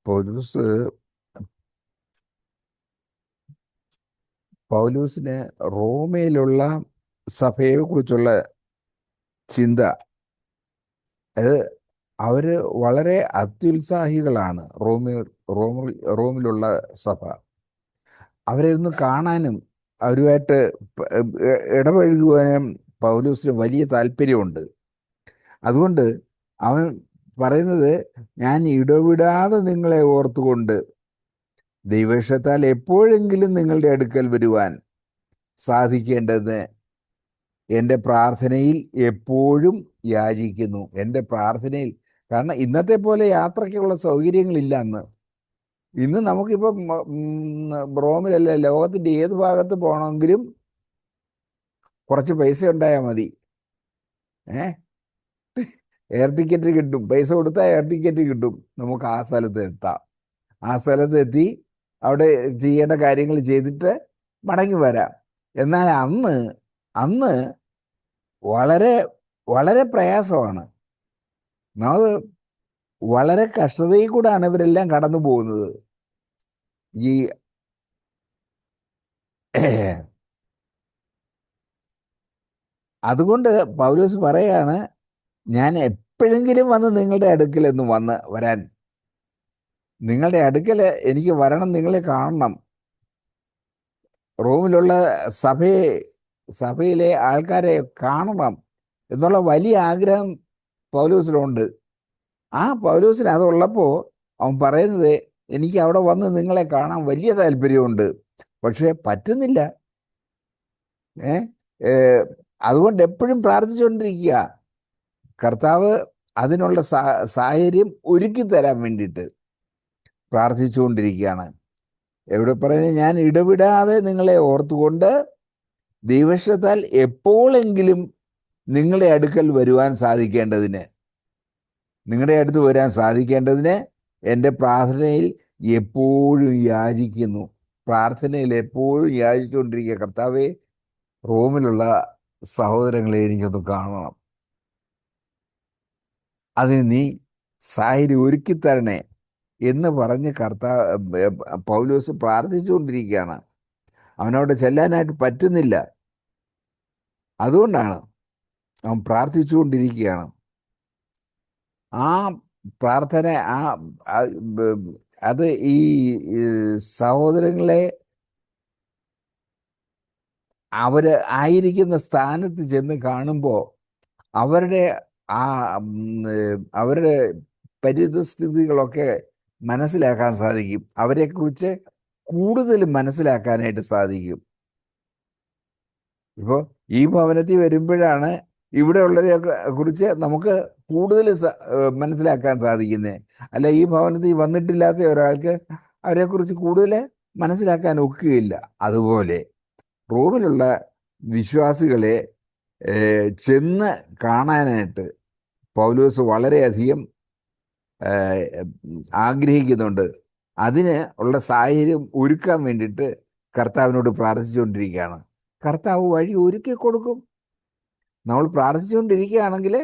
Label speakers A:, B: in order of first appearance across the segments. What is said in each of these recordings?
A: പൗലൂസ് പൗലൂസിന് റോമയിലുള്ള സഭയെ കുറിച്ചുള്ള ചിന്ത, അത് അവര് വളരെ അത്യുത്സാഹികളാണ്. റോമിലുള്ള സഭ അവരെ ഒന്ന് കാണാനും അവരുമായിട്ട് ഇടപഴകുവാനും പൗലൂസിന് വലിയ താല്പര്യമുണ്ട്. അതുകൊണ്ട് അവൻ പറയുന്നത്, ഞാൻ ഇടവിടാതെ നിങ്ങളെ ഓർത്തുകൊണ്ട് ദൈവശത്താൽ എപ്പോഴെങ്കിലും നിങ്ങളുടെ അടുക്കൽ വരുവാൻ സാധിക്കേണ്ടത് എൻ്റെ പ്രാർത്ഥനയിൽ എപ്പോഴും യാചിക്കുന്നു. എൻ്റെ പ്രാർത്ഥനയിൽ, കാരണം ഇന്നത്തെ പോലെ യാത്രയ്ക്കുള്ള സൗകര്യങ്ങളില്ല ഇന്ന് നമുക്കിപ്പം റോമിലല്ല, ലോകത്തിൻ്റെ ഏത് ഭാഗത്ത് പോകണമെങ്കിലും കുറച്ച് പൈസ ഉണ്ടായാൽ മതി. എയർ ടിക്കറ്റ് കിട്ടും, പൈസ കൊടുത്താൽ എയർ ടിക്കറ്റ് കിട്ടും, നമുക്ക് ആ സ്ഥലത്ത് എത്താം. ആ സ്ഥലത്ത് എത്തി അവിടെ ചെയ്യേണ്ട കാര്യങ്ങൾ ചെയ്തിട്ട് മടങ്ങി വരാം. എന്നാൽ അന്ന് വളരെ വളരെ പ്രയാസമാണ്. അത് വളരെ കഷ്ടതയിൽ കൂടാണ് ഇവരെല്ലാം കടന്നു പോകുന്നത്. ഈ അതുകൊണ്ട് പൗലോസ് പറയാണ്, ഞാൻ എപ്പോഴെങ്കിലും വന്ന് നിങ്ങളുടെ അടുക്കൽ വരാൻ, നിങ്ങളുടെ അടുക്കൽ എനിക്ക് വരണം, നിങ്ങളെ കാണണം. റോമിലുള്ള സഭയിലെ ആൾക്കാരെ കാണണം എന്നുള്ള വലിയ ആഗ്രഹം പൗലോസിനുണ്ട്. ആ പൗലോസിന് അതുള്ളപ്പോൾ അവൻ പറയുന്നത്, എനിക്ക് അവിടെ വന്ന് നിങ്ങളെ കാണാൻ വലിയ താല്പര്യമുണ്ട്, പക്ഷെ പറ്റുന്നില്ല. അതുകൊണ്ട് എപ്പോഴും പ്രാർത്ഥിച്ചുകൊണ്ടിരിക്കുക, കർത്താവ് അതിനുള്ള സാഹചര്യം ഒരുക്കി തരാൻ വേണ്ടിയിട്ട് പ്രാർത്ഥിച്ചുകൊണ്ടിരിക്കുകയാണ്. എവിടെ പറയുന്നത്, ഞാൻ ഇടവിടാതെ നിങ്ങളെ ഓർത്തുകൊണ്ട് ദൈവശത്താൽ എപ്പോഴെങ്കിലും നിങ്ങളുടെ അടുക്കൽ വരുവാൻ സാധിക്കേണ്ടതിന്, നിങ്ങളുടെ അടുത്ത് വരാൻ സാധിക്കേണ്ടതിന് എൻ്റെ പ്രാർത്ഥനയിൽ എപ്പോഴും യാചിക്കുന്നു. പ്രാർത്ഥനയിൽ എപ്പോഴും യാചിച്ചുകൊണ്ടിരിക്കുക, കർത്താവെ റോമിലുള്ള സഹോദരങ്ങളെ എനിക്കൊന്ന് കാണണം, അതിന് നീ സാഹചര്യം ഒരുക്കിത്തരണേ എന്ന് പറഞ്ഞ് പൗലോസ് പ്രാർത്ഥിച്ചുകൊണ്ടിരിക്കുകയാണ്. അവനവിടെ ചെല്ലാനായിട്ട് പറ്റുന്നില്ല. അതുകൊണ്ടാണ് അവൻ പ്രാർത്ഥിച്ചുകൊണ്ടിരിക്കുകയാണ്. ആ പ്രാർത്ഥന അത് ഈ സഹോദരങ്ങളെ അവര് ആയിരിക്കുന്ന സ്ഥാനത്ത് ചെന്ന് കാണുമ്പോൾ അവരുടെ പരിതസ്ഥിതികളൊക്കെ മനസ്സിലാക്കാൻ സാധിക്കും. അവരെക്കുറിച്ച് കൂടുതൽ മനസ്സിലാക്കാനായിട്ട് സാധിക്കും. ഇപ്പോൾ ഈ ഭവനത്തിൽ വരുമ്പോഴാണ് ഇവിടെ ഉള്ളവരെ കുറിച്ച് നമുക്ക് കൂടുതൽ മനസ്സിലാക്കാൻ സാധിക്കുന്നത്. അല്ല, ഈ ഭവനത്തിൽ വന്നിട്ടില്ലാത്ത ഒരാൾക്ക് അവരെക്കുറിച്ച് കൂടുതൽ മനസ്സിലാക്കാൻ ഒക്കുകയില്ല. അതുപോലെ റോമിലുള്ള വിശ്വാസികളെ ചെന്ന് കാണാനായിട്ട് പൗലോസ് വളരെയധികം ആഗ്രഹിക്കുന്നുണ്ട്. അതിന് ഉള്ള സാഹചര്യം ഒരുക്കാൻ വേണ്ടിയിട്ട് കർത്താവിനോട് പ്രാർത്ഥിച്ചുകൊണ്ടിരിക്കുകയാണ്. കർത്താവ് വഴി ഒരുക്കി കൊടുക്കും. നമ്മൾ പ്രാർത്ഥിച്ചുകൊണ്ടിരിക്കുകയാണെങ്കിൽ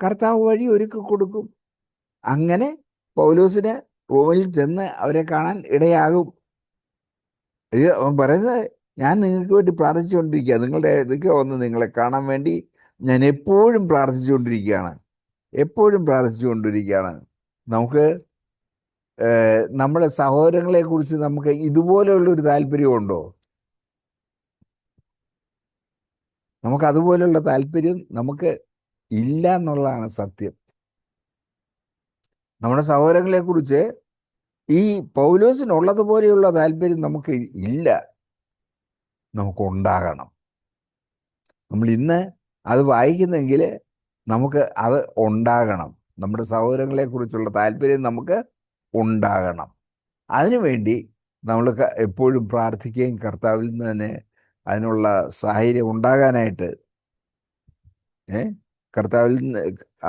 A: കർത്താവ് വഴി ഒരുക്കി കൊടുക്കും. അങ്ങനെ പൗലോസിന് റോമിൽ ചെന്ന് അവരെ കാണാൻ ഇടയാകും. ഇത് അവൻ പറയുന്നത്, ഞാൻ നിങ്ങൾക്ക് വേണ്ടി പ്രാർത്ഥിച്ചുകൊണ്ടിരിക്കുക, നിങ്ങളുടെ അടുക്ക വന്ന് നിങ്ങളെ കാണാൻ വേണ്ടി ഞാൻ എപ്പോഴും പ്രാർത്ഥിച്ചുകൊണ്ടിരിക്കുകയാണ്. നമുക്ക് നമ്മുടെ സഹോദരങ്ങളെ കുറിച്ച് നമുക്ക് ഇതുപോലെയുള്ളൊരു താല്പര്യമുണ്ടോ? നമുക്ക് അതുപോലെയുള്ള താല്പര്യം നമുക്ക് ഇല്ല എന്നുള്ളതാണ് സത്യം. നമ്മുടെ സഹോദരങ്ങളെ കുറിച്ച് ഈ പൗലോസിനുള്ളതുപോലെയുള്ള താല്പര്യം നമുക്ക് ഇല്ല. നമുക്കുണ്ടാകണം. നമ്മൾ ഇന്ന് അത് വായിക്കുന്നെങ്കിൽ നമുക്ക് അത് ഉണ്ടാകണം. നമ്മുടെ സഹോദരങ്ങളെ കുറിച്ചുള്ള താല്പര്യം നമുക്ക് ഉണ്ടാകണം. അതിനുവേണ്ടി നമ്മൾ എപ്പോഴും പ്രാർത്ഥിക്കുകയും കർത്താവിൽ നിന്ന് തന്നെ അതിനുള്ള സാഹചര്യം ഉണ്ടാകാനായിട്ട്, കർത്താവിൽ നിന്ന്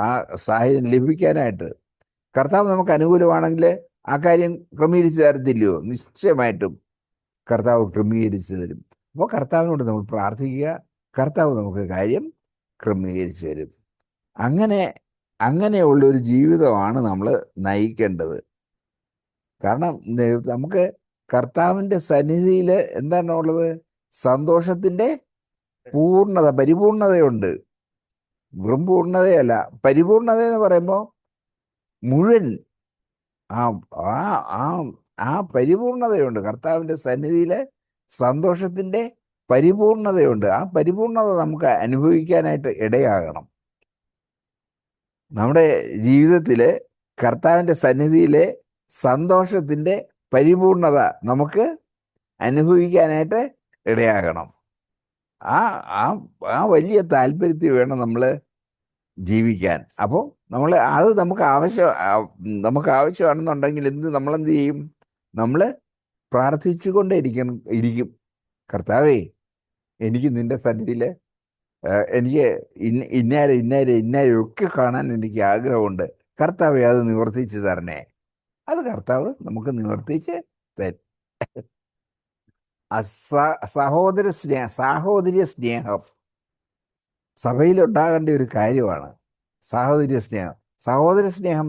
A: ആ സാഹചര്യം ലഭിക്കാനായിട്ട്, കർത്താവ് നമുക്ക് അനുകൂലമാണെങ്കിൽ ആ കാര്യം ക്രമീകരിച്ച് തരത്തില്ലയോ? നിശ്ചയമായിട്ടും കർത്താവ് ക്രമീകരിച്ച് തരും. അപ്പോൾ കർത്താവിനോട് നമ്മൾ പ്രാർത്ഥിക്കുക, കർത്താവ് നമുക്ക് കാര്യം ക്രമീകരിച്ച് തരും. അങ്ങനെയുള്ളൊരു ജീവിതമാണ് നമ്മൾ നയിക്കേണ്ടത്. കാരണം നമുക്ക് കർത്താവിൻ്റെ സന്നിധിയിൽ എന്താണ് ഉള്ളത്? സന്തോഷത്തിൻ്റെ പൂർണ്ണത, പരിപൂർണതയുണ്ട്. വെറും പൂർണ്ണതയല്ല, പരിപൂർണത എന്ന് പറയുമ്പോൾ മുഴുവൻ ആ ആ ആ ആ പരിപൂർണതയുണ്ട്. കർത്താവിൻ്റെ സന്നിധിയിൽ സന്തോഷത്തിൻ്റെ പരിപൂർണതയുണ്ട്. ആ പരിപൂർണത നമുക്ക് അനുഭവിക്കാനായിട്ട് ഇടയാകണം. നമ്മുടെ ജീവിതത്തിൽ കർത്താവിൻ്റെ സന്നിധിയിലെ സന്തോഷത്തിൻ്റെ പരിപൂർണത നമുക്ക് അനുഭവിക്കാനായിട്ട് ഇടയാകണം. ആ ആ ആ വലിയ താല്പര്യത്തിൽ വേണം നമ്മൾ ജീവിക്കാൻ. അപ്പോൾ നമ്മൾ അത് നമുക്ക് ആവശ്യമാണെന്നുണ്ടെങ്കിൽ നമ്മളെന്ത് ചെയ്യും? നമ്മൾ പ്രാർത്ഥിച്ചുകൊണ്ടേ ഇരിക്കും. കർത്താവേ, എനിക്ക് നിന്റെ സന്നിധിയിൽ എനിക്ക് ഇന്നാരെ ഒക്കെ കാണാൻ എനിക്ക് ആഗ്രഹമുണ്ട്. കർത്താവെ, അത് നിവർത്തിച്ച് തരണേ. അത് കർത്താവ് നമുക്ക് നിവർത്തിച്ച് തരും. സാഹോദര്യ സ്നേഹം സഭയിലുണ്ടാകേണ്ട ഒരു കാര്യമാണ്. സാഹോദര്യ സ്നേഹം, സഹോദര സ്നേഹം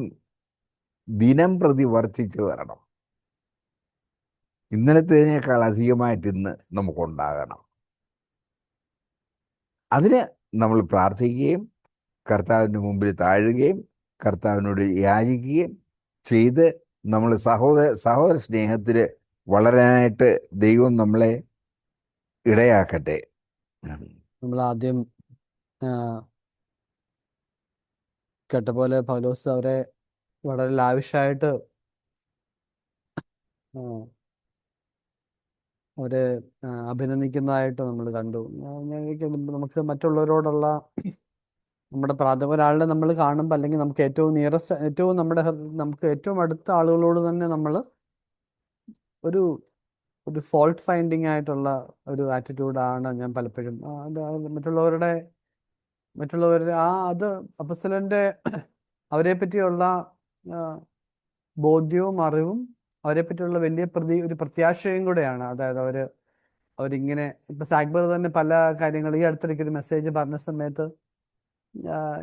A: ദിനം പ്രതി വർദ്ധിച്ചു വരണം. ഇന്നലത്തേതിനേക്കാൾ അധികമായിട്ട് ഇന്ന് നമുക്കുണ്ടാകണം. അതിന് നമ്മൾ പ്രാർത്ഥിക്കുകയും കർത്താവിൻ്റെ മുമ്പിൽ താഴുകയും കർത്താവിനോട് യാചിക്കുകയും ചെയ്ത് നമ്മൾ സഹോദര സ്നേഹത്തിൽ വളരാനായിട്ട് ദൈവം നമ്മളെ ഇടയാക്കട്ടെ.
B: നമ്മൾ ആദ്യം കേട്ട പോലെ പൗലോസ് അവരെ വളരെ ലാവിഷായിട്ട് അവരെ അഭിനന്ദിക്കുന്നതായിട്ട് നമ്മൾ കണ്ടു. നമുക്ക് മറ്റുള്ളവരോടുള്ള നമ്മുടെ ഒരാളുടെ നമ്മൾ കാണുമ്പോൾ, അല്ലെങ്കിൽ നമുക്ക് ഏറ്റവും നിയറസ്റ്റ്, നമുക്ക് ഏറ്റവും അടുത്ത ആളുകളോട് തന്നെ നമ്മൾ ഒരു ഫോൾട്ട് ഫൈൻഡിങ് ആയിട്ടുള്ള ഒരു ആറ്റിറ്റ്യൂഡാണ് ഞാൻ പലപ്പോഴും അത് മറ്റുള്ളവരുടെ അത് അപ്പസ്തലന്റെ അവരെ പറ്റിയുള്ള ബോധ്യവും അറിവും അവരെ പറ്റിയുള്ള വലിയ ഒരു പ്രത്യാശയും കൂടെയാണ്. അതായത് അവരിങ്ങനെ ഇപ്പൊ സാഗ്ബർ തന്നെ പല കാര്യങ്ങൾ ഈ അടുത്തിടയ്ക്ക് ഒരു മെസ്സേജ് പറഞ്ഞ സമയത്ത്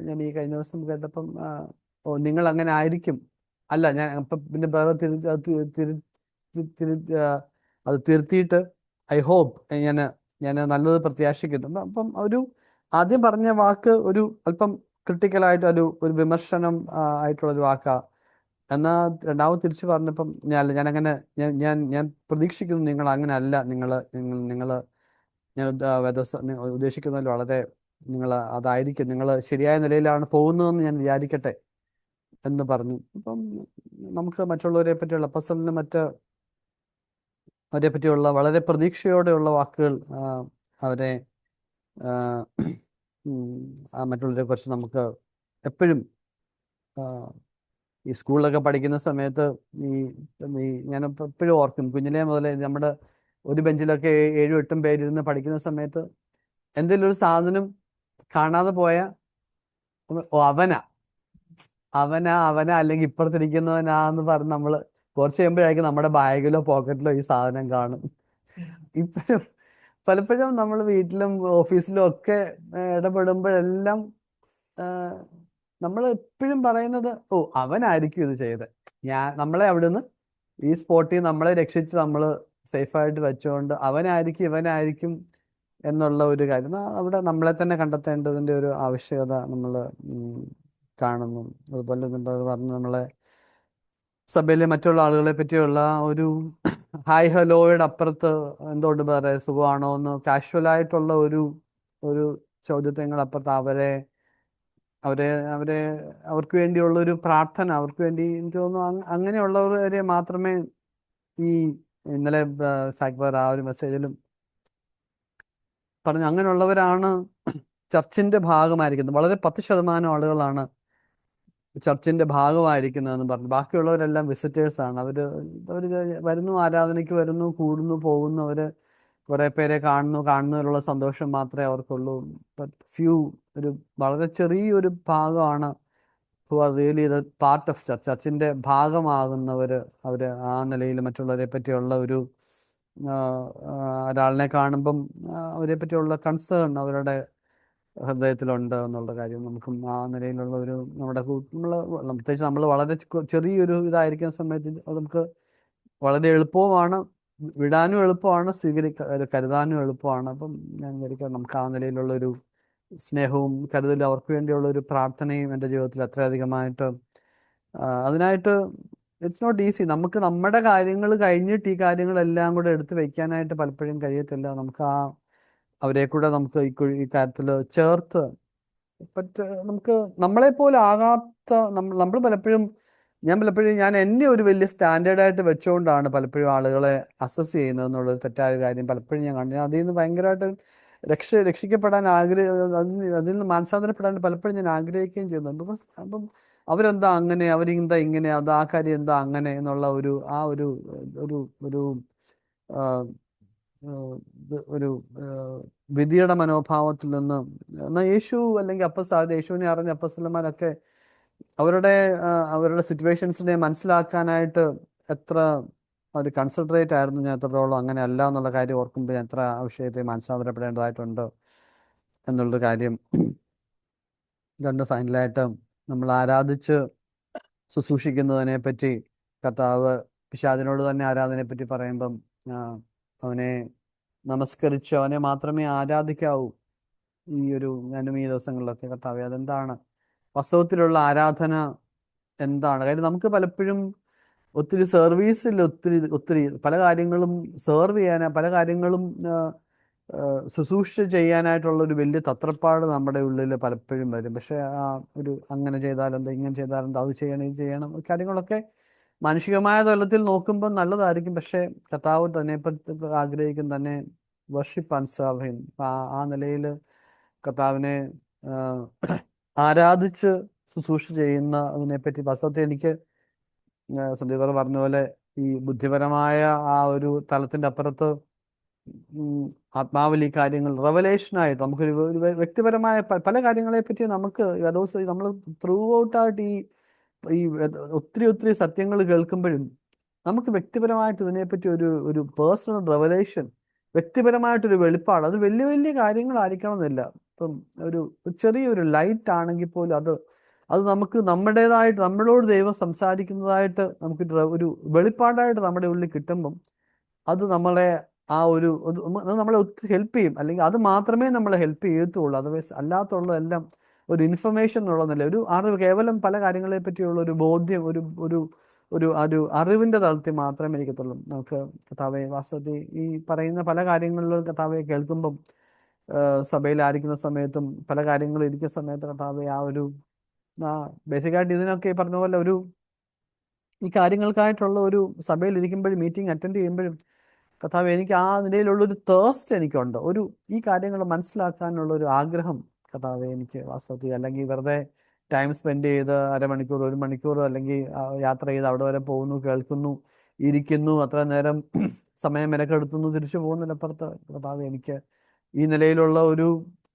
B: ഞാൻ ഈ കഴിഞ്ഞ ദിവസം കേട്ടപ്പം നിങ്ങൾ അങ്ങനെ ആയിരിക്കും, അല്ല ഞാൻ ഇപ്പം പിന്നെ വേറെ അത് തിരുത്തിയിട്ട് ഐ ഹോപ്പ് ഞാൻ നല്ലത് പ്രത്യാശിക്കുന്നു. അപ്പം ആദ്യം പറഞ്ഞ വാക്ക് ഒരു അല്പം ക്രിട്ടിക്കലായിട്ട് ഒരു വിമർശനം ആയിട്ടുള്ളൊരു വാക്കാ. എന്നാൽ രണ്ടാമത് തിരിച്ചു പറഞ്ഞപ്പം ഞാനങ്ങനെ ഞാൻ പ്രതീക്ഷിക്കുന്നു നിങ്ങൾ അങ്ങനെ അല്ല, നിങ്ങൾ ഞാൻ ഉദ്ദേശിക്കുന്നതിൽ വളരെ അതായിരിക്കും, നിങ്ങൾ ശരിയായ നിലയിലാണ് പോകുന്നതെന്ന് ഞാൻ വിചാരിക്കട്ടെ എന്ന് പറഞ്ഞു. അപ്പം നമുക്ക് മറ്റുള്ളവരെ പറ്റിയുള്ള അപ്പസ്തലന് അവരെ പറ്റിയുള്ള വളരെ പ്രതീക്ഷയോടെയുള്ള വാക്കുകൾ അവരെ മറ്റുള്ളവരെ കുറിച്ച് നമുക്ക് എപ്പോഴും ഈ സ്കൂളിലൊക്കെ പഠിക്കുന്ന സമയത്ത് ഞാൻ എപ്പോഴും ഓർക്കും, കുഞ്ഞിലേ മുതലേ നമ്മുടെ ഒരു ബെഞ്ചിലൊക്കെ 7-8 പേരിരുന്ന് പഠിക്കുന്ന സമയത്ത് എന്തെങ്കിലും ഒരു സാധനം കാണാതെ പോയ അവനാ അല്ലെങ്കിൽ ഇപ്പുറത്തിരിക്കുന്നവനാന്ന് പറഞ്ഞ് നമ്മൾ കുറച്ച് കഴിയുമ്പോഴായിരിക്കും നമ്മുടെ ബാഗിലോ പോക്കറ്റിലോ ഈ സാധനം കാണും. ഇപ്പോഴും പലപ്പോഴും നമ്മൾ വീട്ടിലും ഓഫീസിലും ഒക്കെ ഇടപെടുമ്പോഴെല്ലാം നമ്മൾ എപ്പോഴും പറയുന്നത് അവനായിരിക്കും ഇത് ചെയ്തത്. നമ്മളെ അവിടുന്ന് ഈ സ്പോട്ടിൽ നമ്മളെ രക്ഷിച്ച് നമ്മൾ സേഫായിട്ട് വെച്ചുകൊണ്ട് ഇവനായിരിക്കും എന്നുള്ള ഒരു കാര്യം അവിടെ നമ്മളെ തന്നെ കണ്ടെത്തേണ്ടതിൻ്റെ ഒരു ആവശ്യകത നമ്മൾ കാണുന്നു. അതുപോലെ പറഞ്ഞ് നമ്മളെ സഭയിലെ മറ്റുള്ള ആളുകളെ പറ്റിയുള്ള ഒരു ഹായ് ഹലോയുടെ അപ്പുറത്ത് എന്തുകൊണ്ട് പറയാ സുഖമാണോ എന്ന് കാഷ്വലായിട്ടുള്ള ഒരു ചോദ്യത്തിനപ്പുറത്ത് അവർക്ക് വേണ്ടിയുള്ള ഒരു പ്രാർത്ഥന, അവർക്ക് വേണ്ടി എനിക്ക് തോന്നുന്നു അങ്ങനെയുള്ളവരെ മാത്രമേ ഈ ഇന്നലെ സാക്ബർ ആ ഒരു മെസ്സേജിലും പറഞ്ഞു അങ്ങനെയുള്ളവരാണ് ചർച്ചിന്റെ ഭാഗമായിരിക്കുന്നത്. വളരെ 10% ആളുകളാണ് ചർച്ചിന്റെ ഭാഗമായിരിക്കുന്നതെന്ന് പറഞ്ഞു. ബാക്കിയുള്ളവരെല്ലാം വിസിറ്റേഴ്സാണ്. അവർ വരുന്നു, ആരാധനയ്ക്ക് വരുന്നു, കൂടുന്നു, പോകുന്നു. അവര് കുറെ പേരെ കാണുന്നതിലുള്ള സന്തോഷം മാത്രമേ അവർക്കുള്ളൂ. ഒരു വളരെ ചെറിയൊരു ഭാഗമാണ് who are really the part of ചർച്ചിന്റെ ഭാഗമാകുന്നവര്. അവര് ആ നിലയിൽ മറ്റുള്ളവരെ പറ്റിയുള്ള ഒരാളിനെ കാണുമ്പം അവരെ പറ്റിയുള്ള കൺസേൺ അവരുടെ ഹൃദയത്തിലുണ്ട് എന്നുള്ള കാര്യം നമുക്കും ആ നിലയിലുള്ള നമ്മുടെ പ്രത്യേകിച്ച് നമ്മൾ വളരെ ചെറിയൊരു ഇതായിരിക്കുന്ന സമയത്ത് നമുക്ക് വളരെ എളുപ്പവുമാണ്, വിടാനും എളുപ്പമാണ്, കരുതാനും എളുപ്പമാണ്. അപ്പം ഞാൻ വിചാരിക്കാം നമുക്ക് ആ നിലയിലുള്ള ഒരു സ്നേഹവും കരുതലും അവർക്ക് വേണ്ടിയുള്ള ഒരു പ്രാർത്ഥനയും എൻ്റെ ജീവിതത്തിൽ അത്രയധികമായിട്ട് അതിനായിട്ട് ഇറ്റ്സ് നോട്ട് ഈസി. നമുക്ക് നമ്മുടെ കാര്യങ്ങൾ കഴിഞ്ഞിട്ട് ഈ കാര്യങ്ങളെല്ലാം കൂടെ എടുത്ത് വെക്കാനായിട്ട് പലപ്പോഴും കഴിയത്തില്ല. നമുക്ക് അവരെ കൂടെ നമുക്ക് ഈ കാര്യത്തിൽ ചേർത്ത് നമുക്ക് നമ്മളെ പോലെ ആകാത്ത നമ്മൾ പലപ്പോഴും ഞാൻ എന്നെ ഒരു വലിയ സ്റ്റാൻഡേർഡായിട്ട് വെച്ചുകൊണ്ടാണ് പലപ്പോഴും ആളുകളെ അസസ് ചെയ്യുന്നത് എന്നുള്ളൊരു തെറ്റായ കാര്യം പലപ്പോഴും ഞാൻ കണ്ടു. അതിൽ നിന്ന് ഭയങ്കരമായിട്ട് രക്ഷിക്കപ്പെടാൻ അതിൽ നിന്ന് മാനസാന്തരപ്പെടാൻ പലപ്പോഴും ഞാൻ ആഗ്രഹിക്കുകയും ചെയ്യുന്നുണ്ട്. അപ്പം അവരെന്താ അങ്ങനെ, അവരെന്താ ഇങ്ങനെ, ആ കാര്യം എന്താ അങ്ങനെ എന്നുള്ള ഒരു ഒരു ഒരു ആ, ഒരു വിധിയുടെ മനോഭാവത്തിൽ നിന്ന് എന്നാൽ യേശു അല്ലെങ്കിൽ യേശുവിനെ അറിഞ്ഞ അപ്പസ്തലന്മാരൊക്കെ അവരുടെ അവരുടെ സിറ്റുവേഷൻസിനെ മനസ്സിലാക്കാനായിട്ട് എത്ര ഒരു കൺസിഡറേറ്റ് ആയിരുന്നു. ഞാൻ എത്രത്തോളം അങ്ങനെ അല്ല എന്നുള്ള കാര്യം ഓർക്കുമ്പോൾ ഞാൻ എത്ര ആ വിഷയത്തെ മനസ്സാന്തരപ്പെടേണ്ടതായിട്ടുണ്ട് എന്നുള്ളൊരു കാര്യം കണ്ട് ഫൈനലായിട്ട് നമ്മൾ ആരാധിച്ച് ശുശ്രൂഷിക്കുന്നതിനെ പറ്റി കർത്താവ് പിശാചിനോട് തന്നെ ആരാധനയെ പറ്റി പറയുമ്പം അവനെ നമസ്കരിച്ച് അവനെ മാത്രമേ ആരാധിക്കാവൂ. ഞാനും ഈ ദിവസങ്ങളിലൊക്കെ കർത്താവെ അതെന്താണ് വാസ്തവത്തിലുള്ള ആരാധന എന്താണ്? കാര്യം നമുക്ക് പലപ്പോഴും ഒത്തിരി സർവീസിൽ ഒത്തിരി ഒത്തിരി പല കാര്യങ്ങളും സെർവ് ചെയ്യാൻ പല കാര്യങ്ങളും ശുശ്രൂഷ ചെയ്യാനായിട്ടുള്ള ഒരു വലിയ തത്രപ്പാട് നമ്മുടെ ഉള്ളിൽ പലപ്പോഴും വരും. പക്ഷെ അങ്ങനെ ചെയ്താലെന്താ, ഇങ്ങനെ ചെയ്താലെന്താ, അത് ചെയ്യണം, ഇത് ചെയ്യണം, കാര്യങ്ങളൊക്കെ മാനുഷികമായ തലത്തിൽ നോക്കുമ്പോൾ നല്ലതായിരിക്കും. പക്ഷെ കർത്താവ് തന്നെ ആഗ്രഹിക്കും തന്നെ വർഷിപ്പ് ആൻഡ് സെർവ് ഹിം. ആ നിലയിൽ കർത്താവിനെ ആരാധിച്ച് ശുശ്രൂഷ ചെയ്യുന്ന അതിനെപ്പറ്റി വാസ്തവത്തിൽ എനിക്ക് സന്ദീപ് പറഞ്ഞ പോലെ ഈ ബുദ്ധിപരമായ ആ ഒരു തലത്തിന്റെ അപ്പുറത്ത് ആത്മാവിൽ ഈ കാര്യങ്ങൾ റെവലേഷനായിട്ട് നമുക്കൊരു വ്യക്തിപരമായ പല കാര്യങ്ങളെ പറ്റി നമുക്ക് നമ്മൾ ത്രൂ ഔട്ടായിട്ട് ഈ ഒത്തിരി ഒത്തിരി സത്യങ്ങൾ കേൾക്കുമ്പോഴും നമുക്ക് വ്യക്തിപരമായിട്ട് ഇതിനെപ്പറ്റി ഒരു പേഴ്സണൽ റെവലേഷൻ, വ്യക്തിപരമായിട്ടൊരു വെളിപ്പാട്, അത് വലിയ വലിയ കാര്യങ്ങളായിരിക്കണം എന്നില്ല. ഇപ്പം ഒരു ചെറിയൊരു ലൈറ്റ് ആണെങ്കിൽ പോലും അത് നമുക്ക് നമ്മുടേതായിട്ട് നമ്മളോട് ദൈവം സംസാരിക്കുന്നതായിട്ട് നമുക്ക് ഒരു വെളിപ്പാടായിട്ട് നമ്മുടെ ഉള്ളിൽ കിട്ടുമ്പം അത് നമ്മളെ അത് നമ്മളെ ഒത്തിരി ഹെൽപ്പ് ചെയ്യും. അല്ലെങ്കിൽ അത് മാത്രമേ നമ്മളെ ഹെൽപ്പ് ചെയ്യത്തുള്ളൂ. അതർവൈസ് അല്ലാത്തുള്ളതെല്ലാം ഒരു ഇൻഫർമേഷൻ എന്നുള്ളതല്ല, ഒരു അറിവ്, കേവലം പല കാര്യങ്ങളെ പറ്റിയുള്ള ഒരു ബോധ്യം, ഒരു ഒരു ഒരു അറിവിന്റെ തലത്തിൽ മാത്രമേ ഇരിക്കത്തുള്ളൂ. നമുക്ക് കർത്താവെ വാസ്തവത്തിൽ ഈ പറയുന്ന പല കാര്യങ്ങളിലും കർത്താവെ കേൾക്കുമ്പം സഭയിലായിരിക്കുന്ന സമയത്തും പല കാര്യങ്ങളും ഇരിക്കുന്ന സമയത്ത് കർത്താവെ ബേസിക്കായിട്ട് ഇതിനൊക്കെ ഈ പറഞ്ഞ പോലെ ഈ കാര്യങ്ങൾക്കായിട്ടുള്ള ഒരു സഭയിൽ ഇരിക്കുമ്പോഴും മീറ്റിംഗ് അറ്റൻഡ് ചെയ്യുമ്പോഴും കർത്താവ് എനിക്ക് ആ നിലയിലുള്ളൊരു തേഴ്സ്റ്റ് എനിക്കുണ്ട്. ഈ കാര്യങ്ങൾ മനസ്സിലാക്കാനുള്ള ഒരു ആഗ്രഹം കർത്താവ് എനിക്ക് വാസ്തവത്തിൽ, അല്ലെങ്കിൽ വെറുതെ ടൈം സ്പെൻഡ് ചെയ്ത് അരമണിക്കൂർ 1 മണിക്കൂർ അല്ലെങ്കിൽ യാത്ര ചെയ്ത് അവിടെ വരെ പോകുന്നു, കേൾക്കുന്നു, ഇരിക്കുന്നു, അത്ര നേരം സമയം മെനക്കെടുത്തുന്നു, തിരിച്ചു പോകുന്നതിനപ്പുറത്ത് കർത്താവ് എനിക്ക് ഈ നിലയിലുള്ള